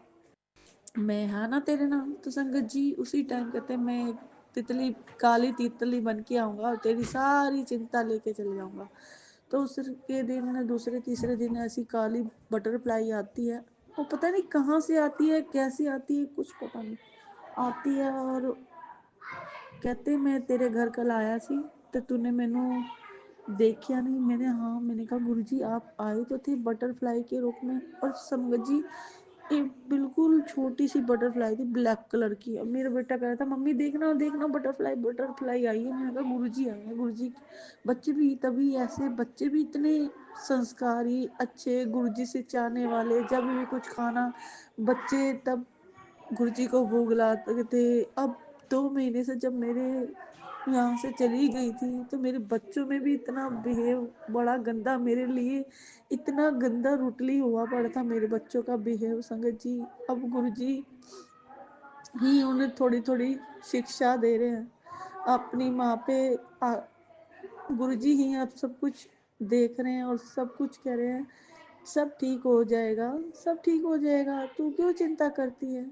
मैं हाँ ना तेरे नाम। तो संगत जी, उसी टाइम कहते मैं तितली, काली तितली बन के आऊंगा और तेरी सारी चिंता लेके चले जाऊंगा। तो उसके दिन दूसरे तीसरे दिन ऐसी काली बटरफ्लाई आती है। वो पता नहीं कहाँ से आती है, कैसे आती है, कुछ पता नहीं, आती है और कहते मैं तेरे घर कल आया सी तो तूने मैनू देखिया नहीं। मैंने हाँ, मैंने कहा गुरुजी आप आए तो थे बटरफ्लाई के रूप में। और संगत जी, एक बिल्कुल छोटी सी बटरफ्लाई थी, ब्लैक कलर की। अब मेरा बेटा कह रहा था मम्मी देखना देखना बटरफ्लाई बटरफ्लाई आई है। मैंने कहा गुरुजी आए हैं, गुरुजी। बच्चे भी तभी ऐसे, बच्चे भी इतने संस्कारी अच्छे, गुरुजी से चाहने वाले। जब भी कुछ खाना बच्चे तब गुरुजी को भोग लाते थे। अब 2 महीने से जब मेरे यहाँ से चली गई थी तो मेरे बच्चों में भी इतना बिहेव बड़ा गंदा, मेरे लिए इतना गंदा रुटली हुआ पड़ा था मेरे बच्चों का बिहेव संगत जी। अब गुरुजी ही उन्हें थोड़ी थोड़ी शिक्षा दे रहे हैं अपनी माँ पे। गुरुजी ही अब सब कुछ देख रहे हैं और सब कुछ कह रहे हैं सब ठीक हो जाएगा, सब ठीक हो जाएगा, तू क्यों चिंता करती है।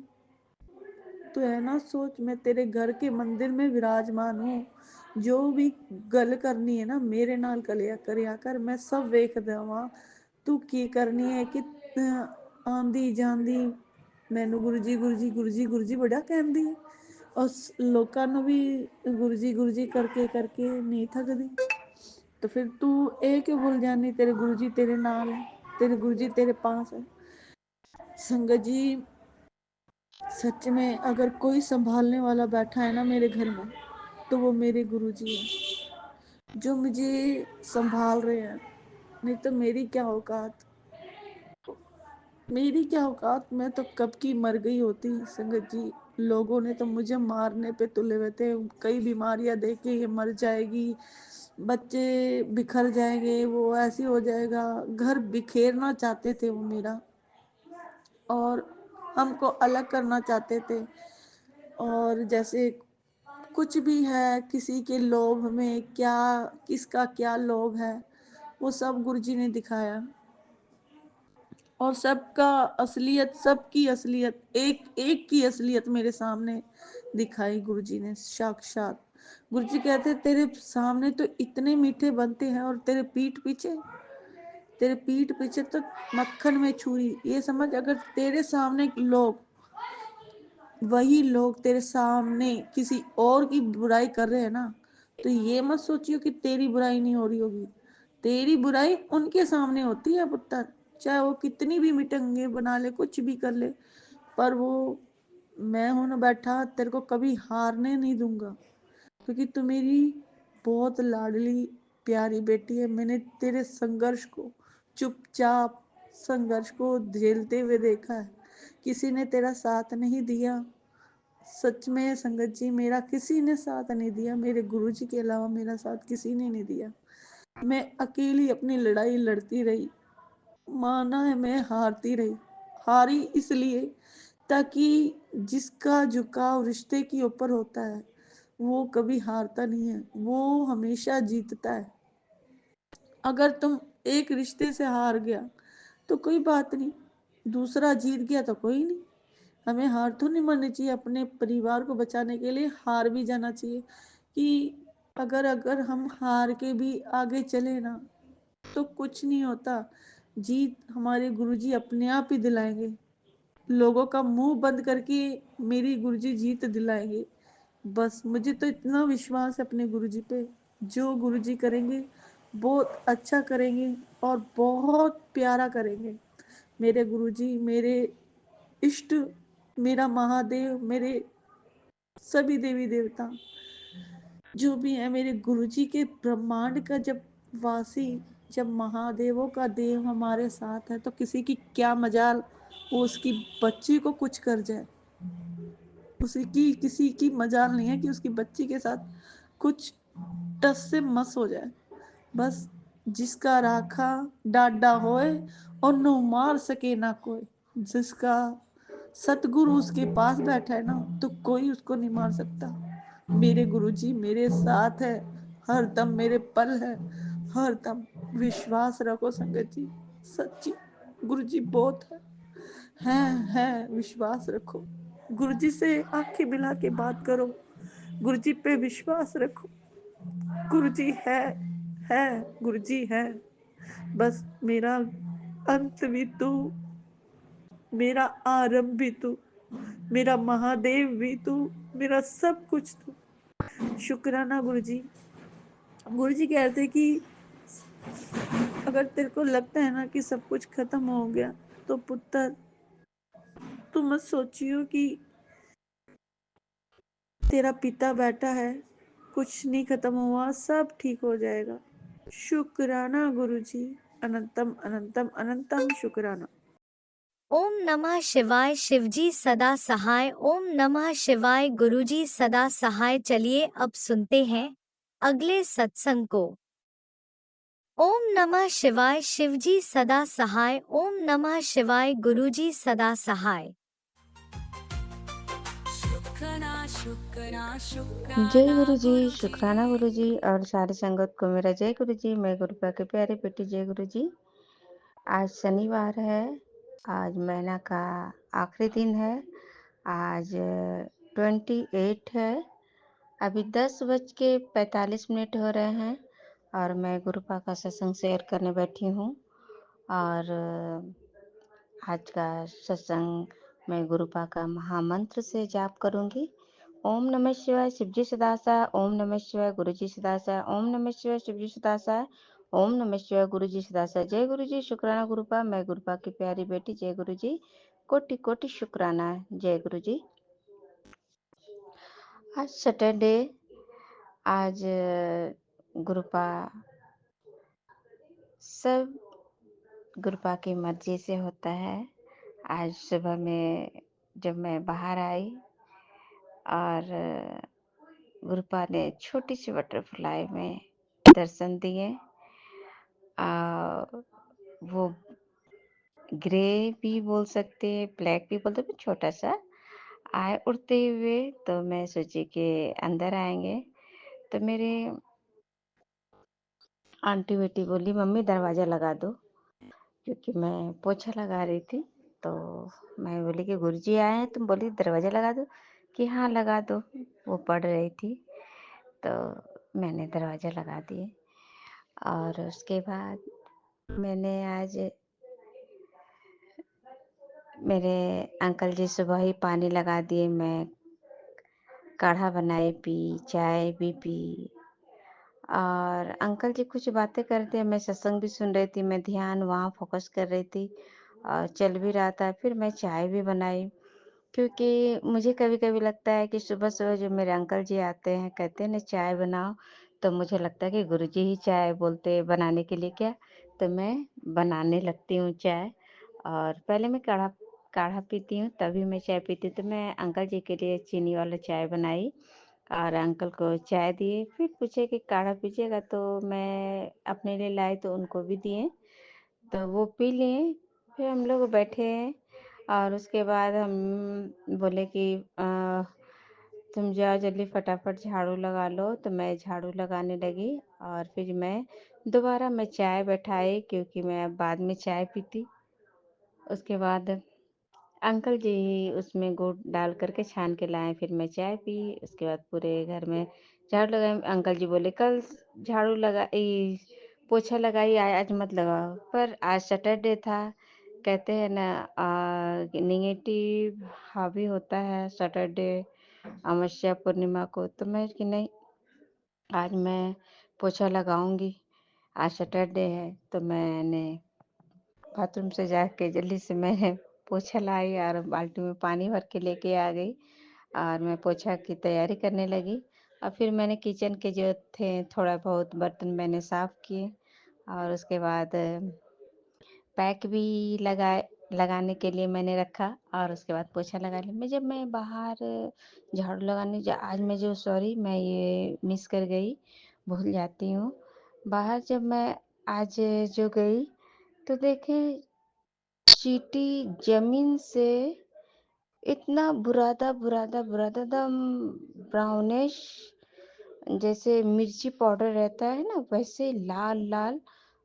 तो है ना सोच, मैं तेरे घर के मंदिर में विराजमान हूँ। जो भी गल करनी है ना मेरे नाल कलिया करिया कर, मैं सब वेख देवा तू की करनी है कि आंदी ਜਾਂਦੀ ਮੈਨੂੰ गुरुजी गुरुजी गुरुजी गुरुजी बड़ा कहती है। और लोगों ਨੂੰ भी गुरुजी गुरुजी करके करके नहीं थकदी। तो फिर तू ये क्यों भूल जानी तेरे गुरुजी तेरे नाल है, तेरे गुरुजी तेरे पास है। संगत जी सच में अगर कोई संभालने वाला बैठा है ना मेरे घर में तो वो मेरे गुरुजी हैं जो मुझे संभाल रहे हैं। नहीं तो मेरी क्या औकात, मेरी क्या औकात, मैं तो कब की मर गई होती संगत जी। लोगों ने तो मुझे मारने पे तुले हुए थे, कई बीमारियां देख के ये मर जाएगी, बच्चे बिखर जाएंगे, वो ऐसे हो जाएगा, घर बिखेरना चाहते थे वो मेरा, और हमको अलग करना चाहते थे। और जैसे कुछ भी है किसी के लोभ में, क्या किसका क्या लोभ है वो सब गुरुजी ने दिखाया। और सबका असलियत, सबकी असलियत, एक एक की असलियत मेरे सामने दिखाई गुरुजी ने साक्षात। गुरुजी कहते तेरे सामने तो इतने मीठे बनते हैं और तेरे पीठ पीछे, तेरे पीठ पीछे तो मक्खन में छुरी। ये समझ अगर तेरे सामने लोग, वही लोग तेरे सामने किसी और की बुराई कर रहे हैं ना, तो ये मत सोचियो कि तेरी बुराई नहीं हो रही होगी। तेरी बुराई उनके सामने होती है पुत्र, चाहे वो कितनी भी मिटंगे बना ले, कुछ भी कर ले, पर वो मैं हूं ना बैठा, तेरे को कभी हारने नहीं दूंगा। क्योंकि तू मेरी बहुत लाडली प्यारी बेटी है। मैंने तेरे संघर्ष को, चुपचाप संघर्ष को झेलते हुए देखा है। किसी ने तेरा साथ नहीं दिया। सच में संगत जी मेरा किसी ने साथ नहीं दिया, मेरे गुरुजी के अलावा मेरा साथ किसी ने नहीं दिया। मैं अकेली अपनी लड़ाई लड़ती रही, माना है मैं हारती रही। हारी इसलिए ताकि जिसका झुकाव रिश्ते के ऊपर होता है वो कभी हारता नहीं है, वो हमेशा जीतता है। अगर तुम एक रिश्ते से हार गया तो कोई बात नहीं, दूसरा जीत गया तो कोई नहीं। हमें हार तो नहीं माननी चाहिए, अपने परिवार को बचाने के लिए हार भी जाना चाहिए। कि अगर अगर हम हार के भी आगे चले ना तो कुछ नहीं होता, जीत हमारे गुरुजी अपने आप ही दिलाएंगे। लोगों का मुंह बंद करके मेरी गुरुजी जीत दिलाएंगे। बस मुझे तो इतना विश्वास है अपने गुरुजी पे, जो गुरुजी करेंगे बहुत अच्छा करेंगे और बहुत प्यारा करेंगे। मेरे गुरुजी, मेरे इष्ट, मेरा महादेव, मेरे सभी देवी देवता जो भी है मेरे गुरुजी के ब्रह्मांड का जब वासी, जब महादेवों का देव हमारे साथ है तो किसी की क्या मजाल वो उसकी बच्ची को कुछ कर जाए। उसकी किसी की मजाल नहीं है कि उसकी बच्ची के साथ कुछ टस से मस हो जाए। बस जिसका राखा डाडा होए और नो मार सके ना कोई। जिसका सतगुरु उसके पास बैठा है ना तो कोई उसको नहीं मार सकता। मेरे गुरुजी मेरे साथ है, हर दम मेरे पल है, हर दम विश्वास रखो संगत जी। सच्ची गुरुजी बहुत है, विश्वास रखो। गुरुजी से आंखें मिला के बात करो, गुरुजी पे विश्वास रखो। गुरुजी है, गुरुजी है। बस मेरा अंत भी तू, मेरा आरंभ भी तू, मेरा महादेव भी तू, मेरा सब कुछ तू। शुक्राना गुरुजी। गुरुजी कहते कि अगर तेरे को लगता है ना कि सब कुछ खत्म हो गया तो पुत्र तू मत सोचियो कि तेरा पिता बैठा है, कुछ नहीं खत्म हुआ, सब ठीक हो जाएगा। शुक्राना गुरुजी, अनंतम अनंतम अनंतम शुक्राना। ओम नमः शिवाय। शिवजी सदा सहाय। ओम नमः शिवाय। गुरुजी सदा सहाय। चलिए अब सुनते हैं अगले सत्संग को। ओम नमः शिवाय। शिवजी सदा सहाय। ओम नमः शिवाय। गुरुजी सदा सहाय। शुक्राना शुक्राना जय शुक्राना गुरु जी, गुरु शुक्राना गुरु जी और सारी संगत को मेरा जय गुरु जी। मैं गुरुपा के प्यारे बेटी जय गुरु जी। आज शनिवार है, आज महीना का आखिरी दिन है। आज 28 है। अभी 10:45 हो रहे हैं और मैं गुरुपा का सत्संग शेयर करने बैठी हूँ। और आज का सत्संग मैं गुरुपा का महामंत्र से जाप करूँगी। ओम नमः शिवाय शिवजी सदासा। ओम नमः शिवाय गुरुजी सदासा। ओम नमः शिवाय शिवजी सदासा। ओम नमः शिवाय गुरुजी सदासा। जय गुरु जी, शुक्राना गुरुपा। मैं गुरुपा की प्यारी बेटी जय गुरु जी। कोटि कोटि शुक्राना। जय गुरु जी। आज सैटरडे, आज गुरुपा सब गुरुपा की मर्जी से होता है। आज सुबह में जब मैं बाहर आई और गुरुपा ने छोटी सी बटरफ्लाई में दर्शन दिए। वो ग्रे भी बोल सकते हैं, ब्लैक भी बोल सकते, छोटा सा आए उड़ते हुए। तो मैं सोची कि अंदर आएंगे, तो मेरे आंटी बेटी बोली मम्मी दरवाज़ा लगा दो, क्योंकि मैं पोछा लगा रही थी। तो मैं बोली कि गुरुजी आए हैं, तुम बोली दरवाज़ा लगा दो, कि हाँ लगा दो। वो पढ़ रही थी तो मैंने दरवाज़ा लगा दिए। और उसके बाद मैंने आज मेरे अंकल जी सुबह ही पानी लगा दिए, मैं काढ़ा बनाई, पी, चाय भी पी। और अंकल जी कुछ बातें करते हैं, मैं सत्संग भी सुन रही थी, मैं ध्यान वहाँ फोकस कर रही थी और चल भी रहा था। फिर मैं चाय भी बनाई, क्योंकि मुझे कभी कभी लगता है कि सुबह सुबह जो मेरे अंकल जी आते हैं, कहते हैं ना चाय बनाओ, तो मुझे लगता है कि गुरुजी ही चाय बोलते हैं बनाने के लिए क्या। तो मैं बनाने लगती हूँ चाय। और पहले मैं काढ़ा काढ़ा पीती हूँ, तभी मैं चाय पीती हूँ। तो मैं अंकल जी के लिए चीनी वाला चाय बनाई और अंकल को चाय दिए। फिर पूछे कि काढ़ा पीजिएगा, तो मैं अपने लिए लाई तो उनको भी दिए, तो वो पी लिए। फिर हम लोग बैठे और उसके बाद हम बोले कि तुम जाओ जल्दी फटाफट झाड़ू लगा लो। तो मैं झाड़ू लगाने लगी और फिर मैं दोबारा मैं चाय बैठाई, क्योंकि मैं अब बाद में चाय पीती। उसके बाद अंकल जी उसमें गुड़ डाल करके छान के लाए, फिर मैं चाय पी। उसके बाद पूरे घर में झाड़ू लगाए। अंकल जी बोले कल झाड़ू पोछा लगाई, आज मत लगाओ। पर आज सैटरडे था, कहते हैं ना निगेटिव हावी होता है सैटरडे, अमावस्या पूर्णिमा को। तो मैं कि नहीं, आज मैं पोछा लगाऊंगी, आज सैटरडे है। तो मैंने बाथरूम से जाके जल्दी से मैंने पोछा लाई और बाल्टी में पानी भर के लेके आ गई और मैं पोछा की तैयारी करने लगी। और फिर मैंने किचन के जो थे थोड़ा बहुत बर्तन मैंने साफ़ किए और उसके बाद पैक भी लगाने के लिए मैंने रखा और उसके बाद पोछा लगा लिया। जब मैं बाहर झाड़ू लगाने आज मैं जो सॉरी मैं ये मिस कर गई, भूल जाती हूँ। बाहर जब मैं आज जो गई तो देखें चींटी जमीन से इतना बुरादा एकदम ब्राउनिश, जैसे मिर्ची पाउडर रहता है ना, वैसे लाल लाल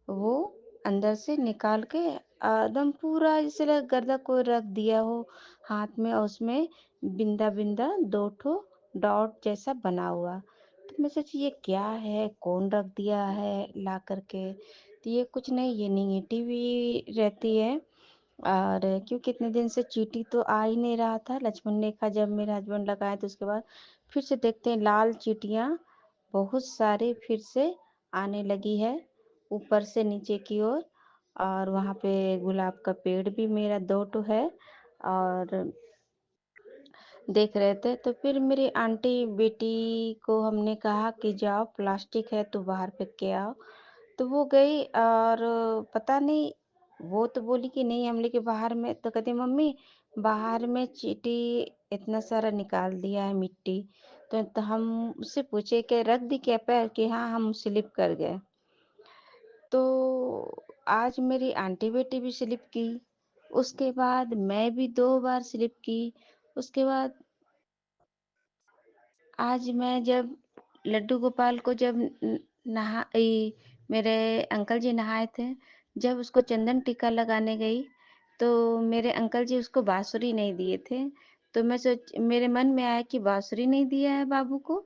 वो अंदर से निकाल के एकदम पूरा जैसे गर्दा कोई रख दिया हो हाथ में, और उसमें बिंदा बिंदा दो ठो डॉट जैसा बना हुआ। तो मैं सोची ये क्या है, कौन रख दिया है ला करके। तो ये कुछ नहीं, ये निगेटिव ही रहती है। और क्योंकि इतने दिन से चींटी तो आ ही नहीं रहा था। लक्ष्मण ने कहा जब मेरे हस्बैंड लगाए, तो उसके बाद फिर से देखते हैं लाल चींटियाँ बहुत सारी फिर से आने लगी है ऊपर से नीचे की ओर। और वहाँ पे गुलाब का पेड़ भी मेरा 2 ठो है और देख रहे थे। तो फिर मेरी आंटी बेटी को हमने कहा कि जाओ प्लास्टिक है तो बाहर फेंक के आओ। तो वो गई और पता नहीं, वो तो बोली कि नहीं हम लेके बाहर में, तो कहती मम्मी बाहर में चींटी इतना सारा निकाल दिया है मिट्टी। तो हम उससे पूछे कि रख दी क्या पैर, कि हाँ हम स्लिप कर गए। तो आज मेरी आंटी बेटी भी स्लिप की, उसके बाद मैं भी 2 बार स्लिप की। उसके बाद आज मैं जब लड्डू गोपाल को जब मेरे अंकल जी नहाए थे, जब उसको चंदन टीका लगाने गई, तो मेरे अंकल जी उसको बांसुरी नहीं दिए थे। तो मेरे मन में आया कि बांसुरी नहीं दिया है बाबू को।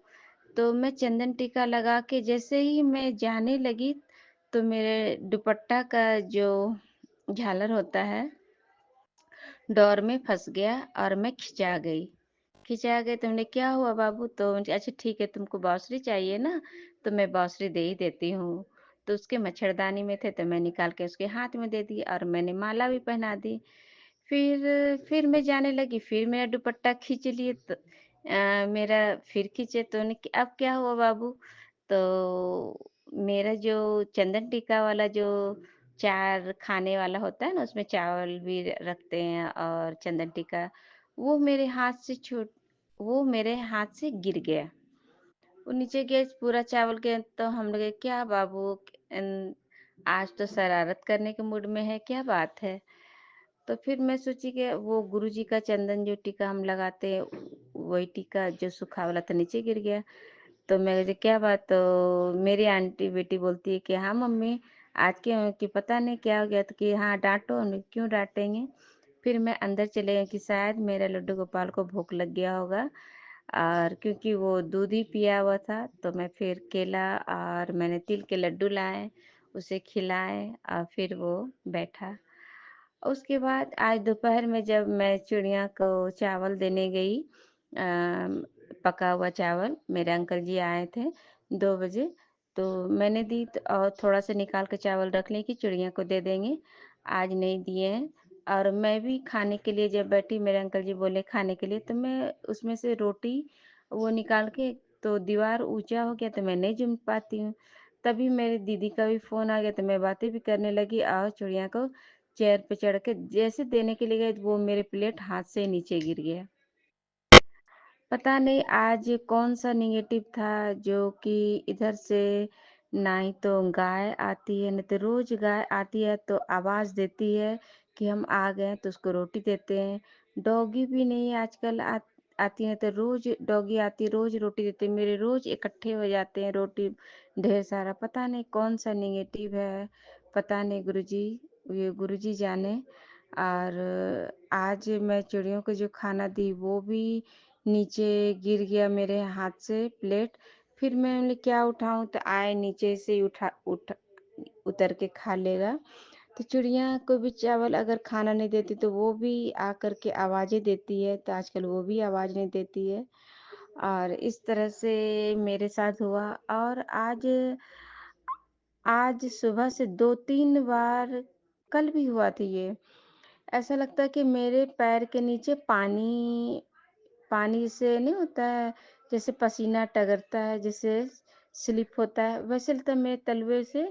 तो मैं चंदन टीका लगा के जैसे ही मैं जाने लगी, तो मेरे दुपट्टा का जो झालर होता है डोर में फंस गया और मैं खिंचा गई। तो हमने क्या हुआ बाबू, तो अच्छा ठीक है तुमको बांसुरी चाहिए ना, तो मैं बांसुरी दे ही देती हूँ। तो उसके मच्छरदानी में थे, तो मैं निकाल के उसके हाथ में दे दी और मैंने माला भी पहना दी। फिर मैं जाने लगी, फिर मेरा दुपट्टा खींच लिए, तो मेरा फिर खींचे तो अब क्या हुआ बाबू, तो मेरा जो चंदन टीका वाला जो 4 खाने वाला होता है ना, उसमें चावल भी रखते हैं और चंदन टीका, वो मेरे हाथ से छूट वो मेरे हाथ से गिर गया। वो नीचे गया पूरा चावल के। तो हम लोग क्या बाबू, आज तो शरारत करने के मूड में है, क्या बात है। तो फिर मैं सोची कि वो गुरुजी का चंदन जो टीका हम लगाते हैं, वही टीका जो सूखा वाला था नीचे गिर गया। तो मैं बोली क्या बात, तो मेरी आंटी बेटी बोलती है कि हाँ मम्मी आज क्यों, कि पता नहीं क्या हो गया, तो कि हाँ डांटो। हमने क्यों डांटेंगे। फिर मैं अंदर चले गई कि शायद मेरा लड्डू गोपाल को भूख लग गया होगा, और क्योंकि वो दूध ही पिया हुआ था। तो मैं फिर केला और मैंने तिल के लड्डू लाए, उसे खिलाए और फिर वो बैठा। उसके बाद आज दोपहर में जब मैं चिड़िया को चावल देने गई, पका हुआ चावल, मेरे अंकल जी आए थे 2 बजे, तो मैंने दी और थोड़ा सा निकाल के चावल रख ली कि चिड़िया को दे देंगे, आज नहीं दिए हैं। और मैं भी खाने के लिए जब बैठी, मेरे अंकल जी बोले खाने के लिए, तो मैं उसमें से रोटी वो निकाल के, तो दीवार ऊंचा हो गया तो मैं नहीं जम पाती हूँ। तभी मेरी दीदी का भी फोन आ गया, तो मैं बातें भी करने लगी और चिड़िया को चेयर पे चढ़ के जैसे देने के लिए गए, वो मेरे प्लेट हाथ से नीचे गिर गया। पता नहीं आज कौन सा निगेटिव था, जो कि इधर से ना ही तो गाय आती है, नहीं तो रोज गाय आती है तो आवाज देती है कि हम आ गए, तो उसको रोटी देते हैं। डॉगी भी नहीं आजकल आती है, तो रोज डॉगी आती है, रोज रोटी देते हैं, मेरे रोज इकट्ठे हो जाते हैं रोटी ढेर सारा। पता नहीं कौन सा निगेटिव है, पता नहीं गुरुजी, ये गुरुजी जाने। और आज मैं चिड़ियों को जो खाना दी वो भी नीचे गिर गया मेरे हाथ से प्लेट। फिर मैं बोली क्या उठाऊं, तो आए नीचे से ही उतर के खा लेगा। तो चिड़िया को भी चावल अगर खाना नहीं देती तो वो भी आकर के आवाजें देती है, तो आजकल वो भी आवाज नहीं देती है। और इस तरह से मेरे साथ हुआ। और आज सुबह से 2-3 बार, कल भी हुआ था ये। ऐसा लगता है कि मेरे पैर के नीचे पानी पानी से नहीं होता है, जैसे पसीना टगरता है, जैसे स्लिप होता है, वैसे लगता है मेरे तलवे से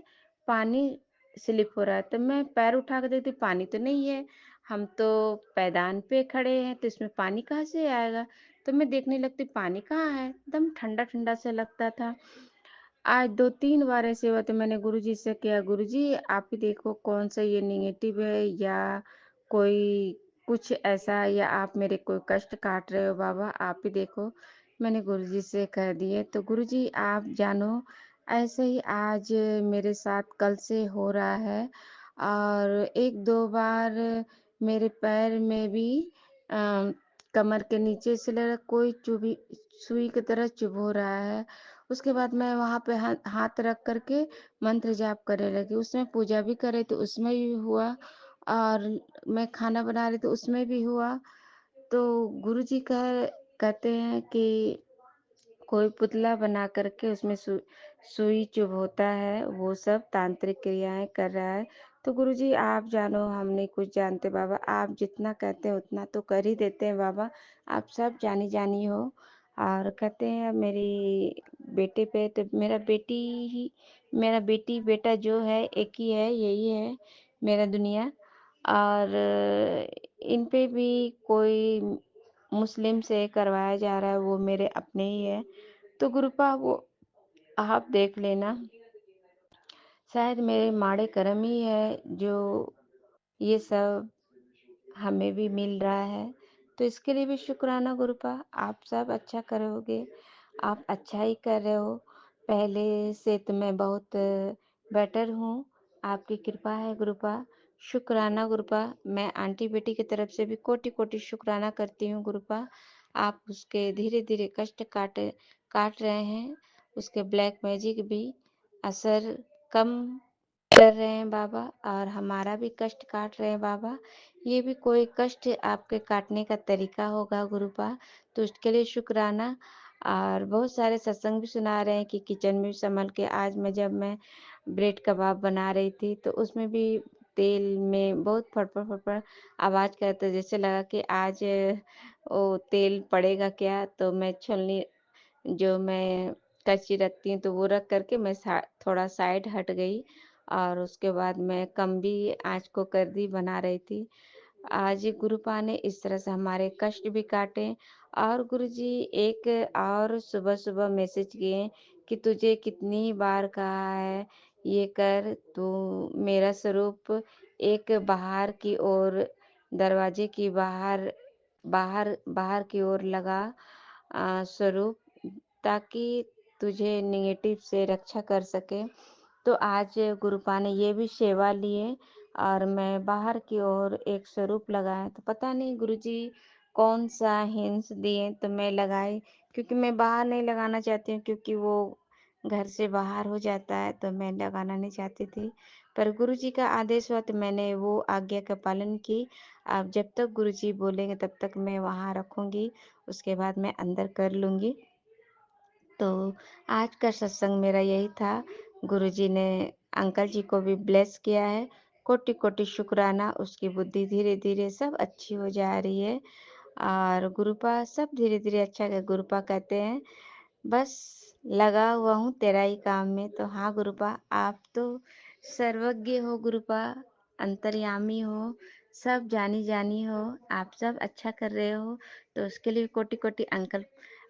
पानी स्लिप हो रहा है। तो मैं पैर उठा कर देखती, पानी तो नहीं है, हम तो पैदान पे खड़े हैं, तो इसमें पानी कहाँ से आएगा। तो मैं देखने लगती पानी कहाँ है, एकदम ठंडा ठंडा से लगता था। आज 2-3 बार ऐसे हुआ, तो मैंने गुरुजी से किया, गुरुजी आप ही देखो कौन सा ये निगेटिव है या कोई कुछ ऐसा, या आप मेरे कोई कष्ट काट रहे हो बाबा, आप ही देखो। मैंने गुरुजी से कह दिए, तो गुरुजी आप जानो, ऐसे ही आज मेरे साथ कल से हो रहा है। और 1-2 बार मेरे पैर में भी कमर के नीचे से लगा कोई चुभी, सुई की तरह चुभ हो रहा है। उसके बाद मैं वहाँ पे हाथ रख करके मंत्र जाप करने लगी, उसमें पूजा भी करे तो उसमें भी हुआ, और मैं खाना बना रही तो उसमें भी हुआ। तो गुरुजी कहते हैं कि कोई पुतला बना करके उसमें सुई चुभ होता है, वो सब तांत्रिक क्रियाएं कर रहा है, तो गुरुजी आप जानो, हम नहीं कुछ जानते बाबा, आप जितना कहते हैं उतना तो कर ही देते हैं बाबा, आप सब जानी-जानी हो। और कहते हैं मेरी बेटे पे, तो मेरा बेटी-बेटा जो है एक ही है, यही है मेरा दुनिया। और इन पे भी कोई मुस्लिम से करवाया जा रहा है, वो मेरे अपने ही है। तो गुरुपा वो आप देख लेना, शायद मेरे माड़े कर्म ही है जो ये सब हमें भी मिल रहा है। तो इसके लिए भी शुक्राना गुरुपा, आप सब अच्छा करोगे, आप अच्छा ही कर रहे हो। पहले से तो मैं बहुत बेटर हूँ, आपकी कृपा है गुरुपा। शुक्राना गुरुपा, मैं आंटी बेटी की तरफ से भी कोटि-कोटि शुक्राना करती हूँ गुरुपा। आप उसके धीरे-धीरे कष्ट काट रहे हैं, उसके ब्लैक मैजिक भी असर कम कर रहे हैं बाबा, और हमारा भी कष्ट काट रहे हैं बाबा। ये भी कोई कष्ट आपके काटने का तरीका होगा गुरुपा, तो उसके लिए शुक्राना। और बहुत सारे सत्संग भी सुना रहे हैं कि किचन में भी संभल के, आज मैं ब्रेड कबाब बना रही थी तो उसमें भी तेल में बहुत फड़फड़ फड़फड़ आवाज़ करते, जैसे लगा कि आज वो तेल पड़ेगा क्या, तो मैं छलनी जो मैं कच्ची रखती हूँ तो वो रख करके मैं थोड़ा साइड हट गई, और उसके बाद मैं कम भी आँच को कर दी, बना रही थी। आज गुरुपा ने इस तरह से हमारे कष्ट भी काटे। और गुरुजी एक और सुबह-सुबह मैसेज किए कि तुझे कितनी बार कहा है ये कर, तू मेरा स्वरूप एक बाहर की ओर, दरवाजे की बाहर बाहर बाहर की ओर लगा स्वरूप, ताकि तुझे नेगेटिव से रक्षा कर सके। तो आज गुरुपा ने ये भी सेवा लिए और मैं बाहर की ओर एक स्वरूप लगाया, तो पता नहीं गुरुजी कौन सा हिंस दिए तो मैं लगाई, क्योंकि मैं बाहर नहीं लगाना चाहती हूँ, क्योंकि वो घर से बाहर हो जाता है तो मैं लगाना नहीं चाहती थी। पर गुरुजी का आदेश हुआ तो मैंने वो आज्ञा का पालन की। अब जब तक गुरुजी बोलेंगे तब तक मैं वहाँ रखूँगी, उसके बाद मैं अंदर कर लूँगी। तो आज का सत्संग मेरा यही था। गुरुजी ने अंकल जी को भी ब्लेस किया है, कोटि-कोटि शुक्राना। उसकी बुद्धि धीरे-धीरे सब अच्छी हो जा रही है, और गुरुपा सब धीरे-धीरे अच्छा है। गुरुपा कहते हैं बस लगा हुआ हूँ तेरा ही काम में। तो हाँ गुरुपा, आप तो सर्वज्ञ हो गुरुपा, अंतर्यामी हो, सब जानी-जानी हो, आप सब अच्छा कर रहे हो। तो उसके लिए कोटि-कोटि अंकल,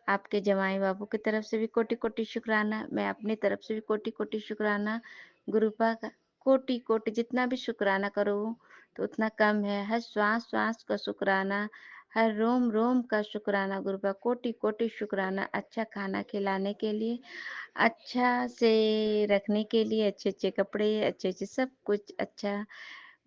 आपके जमाई बाबू की तरफ से भी कोटि-कोटि शुक्राना, मैं अपनी तरफ से भी कोटि-कोटि शुक्राना। गुरुपा का कोटि-कोटि जितना भी शुक्राना करो तो उतना कम है। हर श्वास-श्वास का शुक्राना, हर रोम-रोम का शुक्राना गुरुपा, कोटि-कोटि शुक्राना। अच्छा खाना खिलाने के लिए, अच्छा से रखने के लिए, अच्छे-अच्छे कपड़े, अच्छे-अच्छे सब कुछ अच्छा।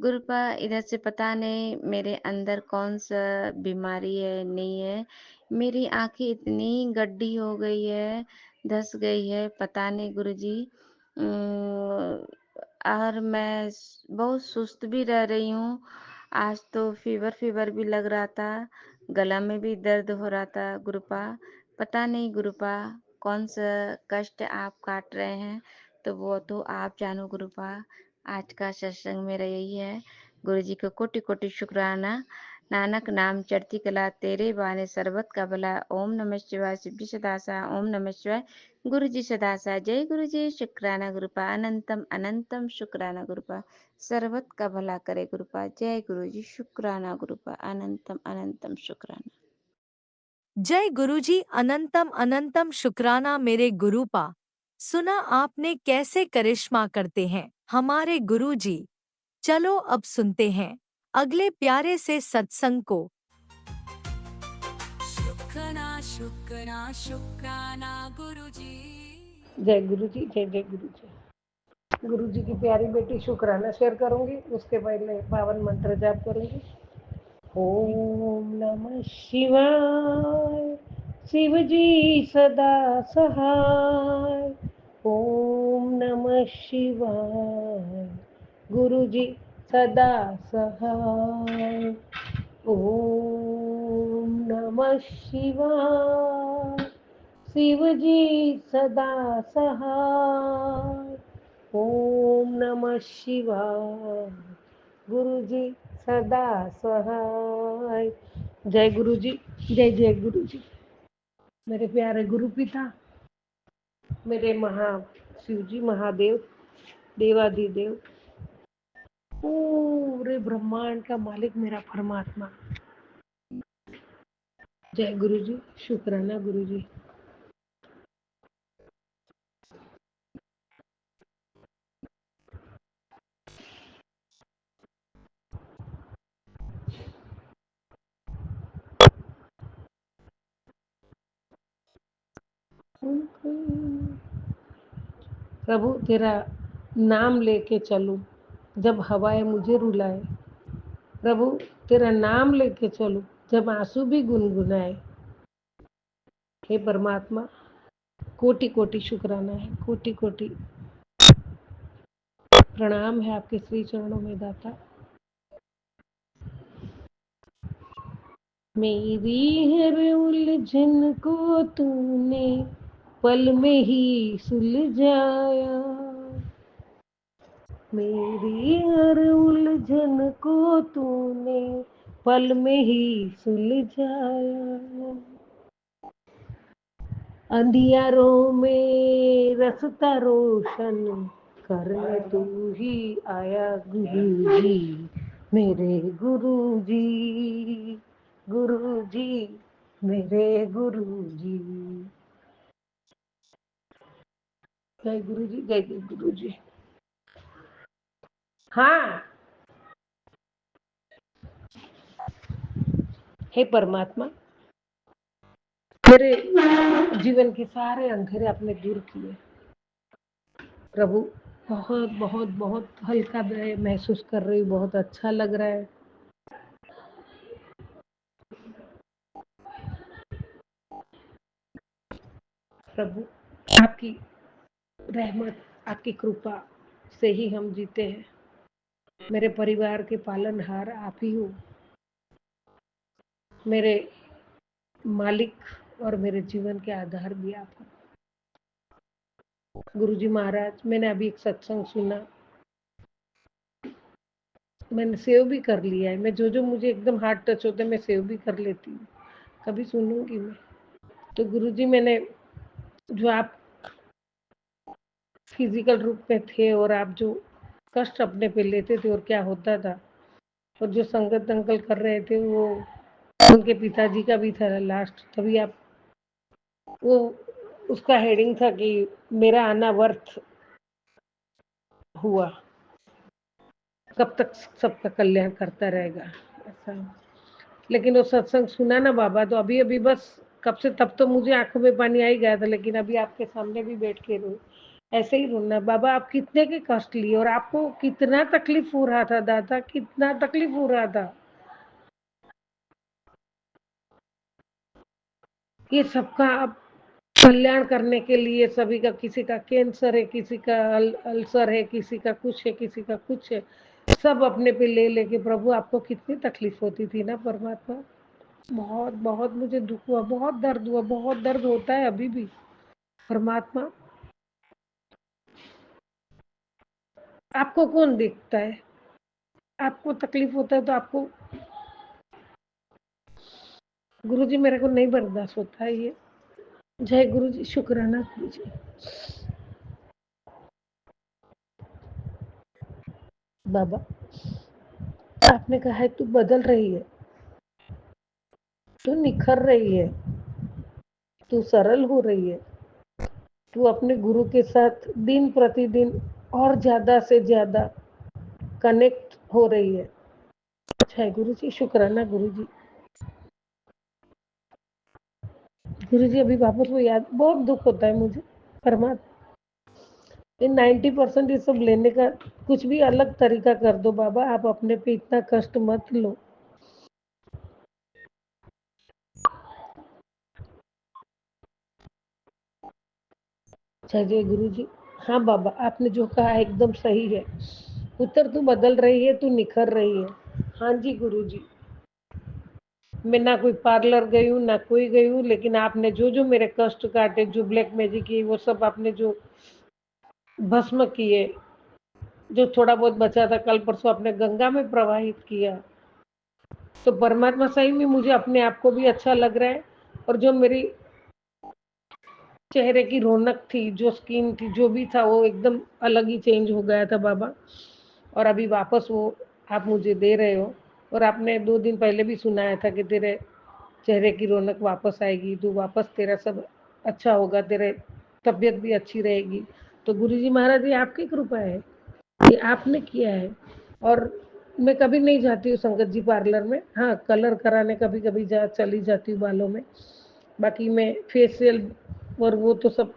गुरुपा इधर से पता नहीं मेरे अंदर कौन-सा बीमारी है, नहीं है। मेरी आँखें इतनी गड्डी हो गई है, धँस गई है, पता नहीं गुरुजी। और मैं बहुत सुस्त भी रह रही हूँ। आज तो फ़ीवर भी लग रहा था, गला में भी दर्द हो रहा था गुरुपा। पता नहीं गुरुपा कौन-सा कष्ट आप काट रहे हैं, तो वो तो आप जानो गुरुपा। आज का सत्संग मेरा यही है। गुरुजी को कोटि-कोटि शुक्राना। नानक नाम चढ़ती कला, तेरे बाने सर्बत का भला। ओम नमः शिवाय, शिव जी सदा सा, ओम नमः शिवाय, गुरु जी सदा सा। जय गुरु जी, शुक्राना गुरुपा, अनंतम अनंतम शुक्राना गुरुपा, सर्वत का भला करे गुरुपा। जय गुरु जी, शुक्राना गुरुपा, अनंतम अनंतम शुक्राना। जय गुरुजी, अनंतम अनंतम शुक्राना मेरे गुरुपा। सुना आपने कैसे करिश्मा करते हैं हमारे गुरुजी। चलो अब सुनते हैं अगले प्यारे से सत्संग को। शुक्राना शुक्राना शुक्राना गुरुजी। जय गुरु जी, जय जय गुरु जी। गुरु जी की प्यारी बेटी शुक्राना शेयर करूंगी, उसके पहले पावन मंत्र जाप करूंगी। ओम नमः शिवाय, शिव जी सदा सहाय। ओम नमः शिवाय, गुरु जी सदा सहाय। ओम नमः शिवाय, शिव जी सदा सहाय। ओम नमः शिवाय। गुरु जी सदा सहाय। जय गुरु जी, जय जय गुरु जी। मेरे प्यारे गुरु पिता, मेरे शिव जी महादेव, देवाधिदेव, पूरे ब्रह्मांड का मालिक मेरा परमात्मा। जय गुरु जी, शुक्राना गुरु जी। प्रभु तेरा नाम लेके चलूं जब हवाएं मुझे रुलाए। प्रभु तेरा नाम लेके चलूं जब आंसू भी गुनगुनाए। हे परमात्मा, कोटि कोटि शुक्राना है, कोटि कोटि प्रणाम है आपके श्री चरणों में दाता। मेरी हर उलझन को तूने पल में ही सुलझाया। मेरी हर उलझन को तूने पल में ही सुलझाया। अंधियारों में रास्ता रोशन करने तू ही आया गुरु जी, मेरे गुरु जी, गुरु जी, मेरे गुरु जी। जय गुरु जी, जय जय गुरु जी। हाँ, हे परमात्मा, मेरे जीवन के सारे अंधेरे आपने दूर किए। प्रभु बहुत बहुत बहुत हल्का महसूस कर रही हूँ, बहुत अच्छा लग रहा है। प्रभु आपकी रहमत, आपकी कृपा से ही हम जीते हैं। मेरे परिवार के पालनहार आप ही हो, मेरे मालिक और मेरे जीवन के आधार भी आप हो। गुरुजी महाराज, मैंने अभी एक सत्संग सुना, मैंने सेव भी कर लिया है। मैं जो मुझे एकदम हार्ट टच होता है मैं सेव भी कर लेती हूँ, कभी सुनूंगी मैं। तो गुरुजी, मैंने जो आप फिजिकल रूप में थे और आप जो कष्ट अपने पे लेते थे और क्या होता था, और जो संगत अंकल कर रहे थे वो उनके पिताजी का भी था लास्ट, तभी आप वो उसका हेडिंग था कि मेरा आना वर्थ हुआ, कब तक सबका कल्याण करता रहेगा ऐसा। लेकिन वो सत्संग सुना ना बाबा, तो अभी अभी बस कब से, तब तो मुझे आंखों में पानी आ ही गया था, लेकिन अभी आपके सामने भी बैठ के रो ऐसे ही रोना। बाबा आप कितने के कष्ट लिए और आपको कितना तकलीफ हो रहा था दादा, कितना तकलीफ हो रहा था। ये सबका आप कल्याण करने के लिए, सभी का, किसी का कैंसर है, किसी का अल्सर है, किसी का कुछ है, किसी का कुछ है, सब अपने पे ले लेके प्रभु आपको कितनी तकलीफ होती थी ना परमात्मा। बहुत बहुत मुझे दुख हुआ, बहुत दर्द हुआ, बहुत दर्द होता है अभी भी परमात्मा। आपको कौन देखता है, आपको तकलीफ होता है तो आपको, गुरुजी मेरे को नहीं बर्दाश्त होता है ये। जय गुरु जी, शुक्राना गुरु जी। बाबा आपने कहा है तू बदल रही है, तू निखर रही है, तू सरल हो रही है, तू अपने गुरु के साथ दिन प्रतिदिन और ज्यादा से ज्यादा कनेक्ट हो रही है। जय गुरु जी, शुक्राना गुरु जी। गुरु जी अभी वापस वो याद, बहुत दुख होता है मुझे परमात्मा। 90% ये सब लेने का कुछ भी अलग तरीका कर दो बाबा, आप अपने पे इतना कष्ट मत लो। जय जय गुरु जी। हाँ बाबा, आपने जो कहा एकदम सही है। उत्तर तू बदल रही है, तू निखर रही है। हाँ जी गुरु जी, मैं ना कोई पार्लर गई हूँ ना कोई गई हूँ, लेकिन आपने जो जो मेरे कष्ट काटे, जो ब्लैक मैजिक की, वो सब आपने जो भस्म किए, जो थोड़ा बहुत बचा था कल परसों अपने गंगा में प्रवाहित किया। तो परमात्मा सही में मुझे अपने आप को भी अच्छा लग रहा है, और जो मेरी चेहरे की रौनक थी, जो स्किन थी, जो भी था वो एकदम अलग ही चेंज हो गया था बाबा। और अभी वापस वो आप मुझे दे रहे हो, और आपने 2 दिन पहले भी सुनाया था कि तेरे चेहरे की रौनक वापस आएगी, तो वापस तेरा सब अच्छा होगा, तेरे तबीयत भी अच्छी रहेगी। तो गुरुजी महाराज ये आपकी कृपा है, ये आपने किया है। और मैं कभी नहीं जाती हूँ संगत जी पार्लर में, हाँ कलर कराने कभी कभी चली जाती हूँ बालों में। बाकी मैं फेशियल और वो तो सब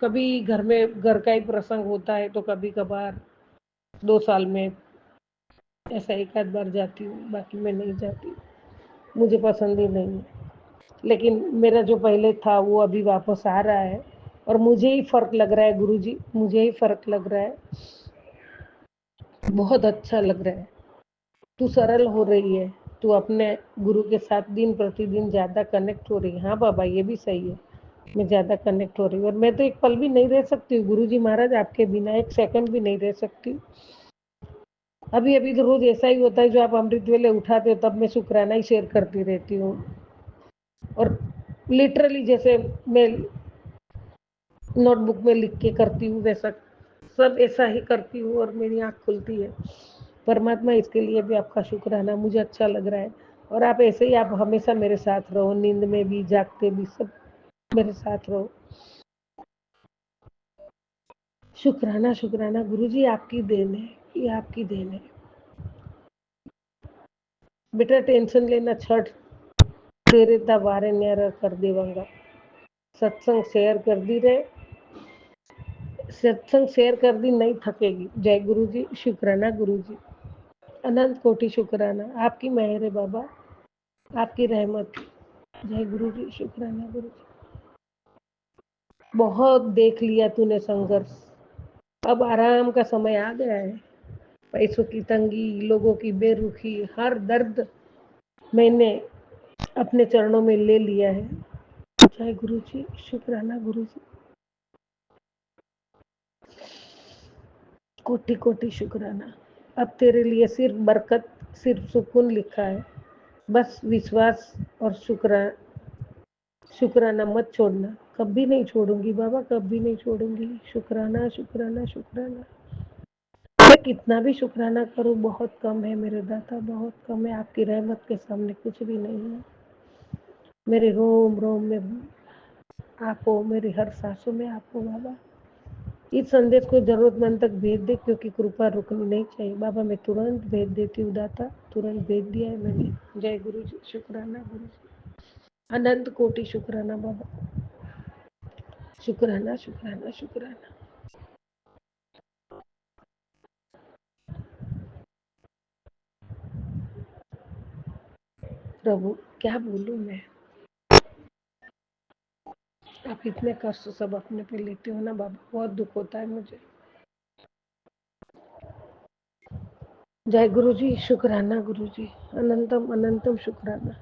कभी घर में, घर का ही प्रसंग होता है तो कभी कभार 2 साल में ऐसा एक आध बार जाती हूँ, बाकी मैं नहीं जाती, मुझे पसंद ही नहीं है। लेकिन मेरा जो पहले था वो अभी वापस आ रहा है, और मुझे ही फर्क लग रहा है गुरुजी, मुझे ही फर्क लग रहा है, बहुत अच्छा लग रहा है। तू सरल हो रही है, तू अपने गुरु के साथ दिन प्रतिदिन ज़्यादा कनेक्ट हो रही है। हाँ बाबा ये भी सही है, मैं ज़्यादा कनेक्ट हो रही हूँ, और मैं तो एक पल भी नहीं रह सकती हूँ गुरुजी महाराज आपके बिना, एक सेकंड भी नहीं रह सकती। अभी अभी तो रोज ऐसा ही होता है, जो आप अमृत वेले उठाते हो तब मैं शुक्राना ही शेयर करती रहती हूँ, और लिटरली जैसे मैं नोटबुक में लिख के करती हूँ वैसा सब ऐसा ही करती हूँ, और मेरी आँख खुलती है। परमात्मा इसके लिए भी आपका शुक्राना, मुझे अच्छा लग रहा है। और आप ऐसे ही आप हमेशा मेरे साथ रहो, नींद में भी जागते भी सब मेरे साथ रहो। शुक्राना शुक्राना गुरुजी आपकी देन है, ये आपकी देन है। बेटा टेंशन लेना छठ तेरे दबारे न्यारा कर देवांगा। सत्संग शेयर कर दी रहे, सत्संग शेयर कर दी नहीं थकेगी। जय गुरु जी, शुक्राना गुरु जी, अनंत कोटि शुक्राना, आपकी मेहर है बाबा, आपकी रहमत। जय गुरु जी, शुक्राना गुरु जी। बहुत देख लिया तूने संघर्ष, अब आराम का समय आ गया है। पैसों की तंगी, लोगों की बेरुखी, हर दर्द मैंने अपने चरणों में ले लिया है। जय गुरु जी, शुक्राना गुरु जी, कोटि कोटि शुक्राना। अब तेरे लिए सिर्फ बरकत, सिर्फ सुकून लिखा है। बस विश्वास और शुक्राना मत छोड़ना। कभी नहीं छोड़ूंगी बाबा, कभी नहीं छोड़ूंगी। शुक्राना शुक्राना शुक्राना। मैं कितना भी शुक्राना करूं बहुत कम है मेरे दाता, बहुत कम है। आपकी रहमत के सामने कुछ भी नहीं है। मेरे रोम रोम में आप हो, मेरी हर सांसों में आप हो बाबा। इस संदेश को जरूरतमंद तक भेज दे, क्योंकि कृपा रुकनी नहीं चाहिए बाबा। मैं तुरंत भेज देती हूँ दाता, तुरंत भेज दिया है मैंने। जय गुरु जी, शुक्राना गुरु जी, अनंत कोटि शुक्राना बाबा, शुक्राना शुक्राना शुक्राना। प्रभु क्या बोलूं मैं, आप इतने कष्ट सब अपने पे लेते हो ना बाबा, बहुत दुख होता है मुझे। जय गुरु जी, शुक्राना गुरु जी, अनंतम अनंतम शुक्राना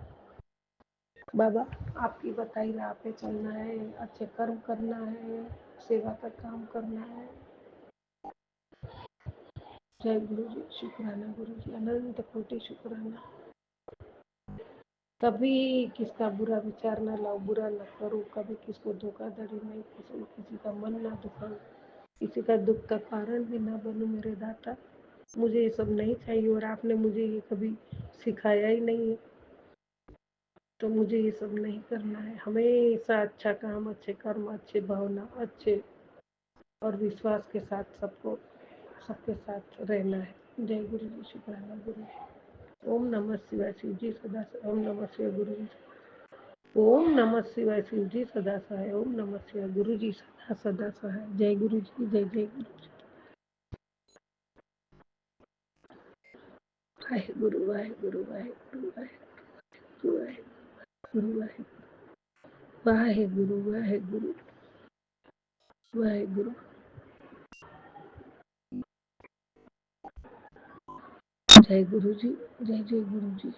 बाबा। आपकी बताई राह पे चलना है, अच्छे कर्म करना है, सेवा का काम करना है। जय गुरु जी, शुक्राना गुरु जी, अनंत कोटि शुक्राना। कभी किसका बुरा विचार ना लाओ, बुरा ना करूं, कभी किसको धोखाधड़ी नहीं करूं, किसी का मन ना दुखाऊं, किसी का दुख का कारण भी ना बनूं मेरे दाता। मुझे ये सब नहीं चाहिए, और आपने मुझे ये कभी सिखाया ही नहीं है, तो मुझे ये सब नहीं करना है। हमेशा अच्छा काम, अच्छे कर्म, अच्छे भावना, अच्छे और विश्वास के साथ सबके साथ रहना है। जय गुरु जी, शुक्राना गुरु जी। ओम नमः शिवाय, शिव जी सदा सहाय। ओम नमः शिवाय गुरु जी, ओम नमः शिवाय शिव जी सदा सहाय। ओम नमः शिवाय गुरु जी सदा सदा सहाय। जय गुरु जी, जय जय गुरु जी। वाहेगुरु वाहेगुरु वाहेगुरु वाहेगुरु वाहेगुरु वाहेगुरु वाहेगुरु वाहेगुरु। जय गुरु जी, जय जय गुरु जी।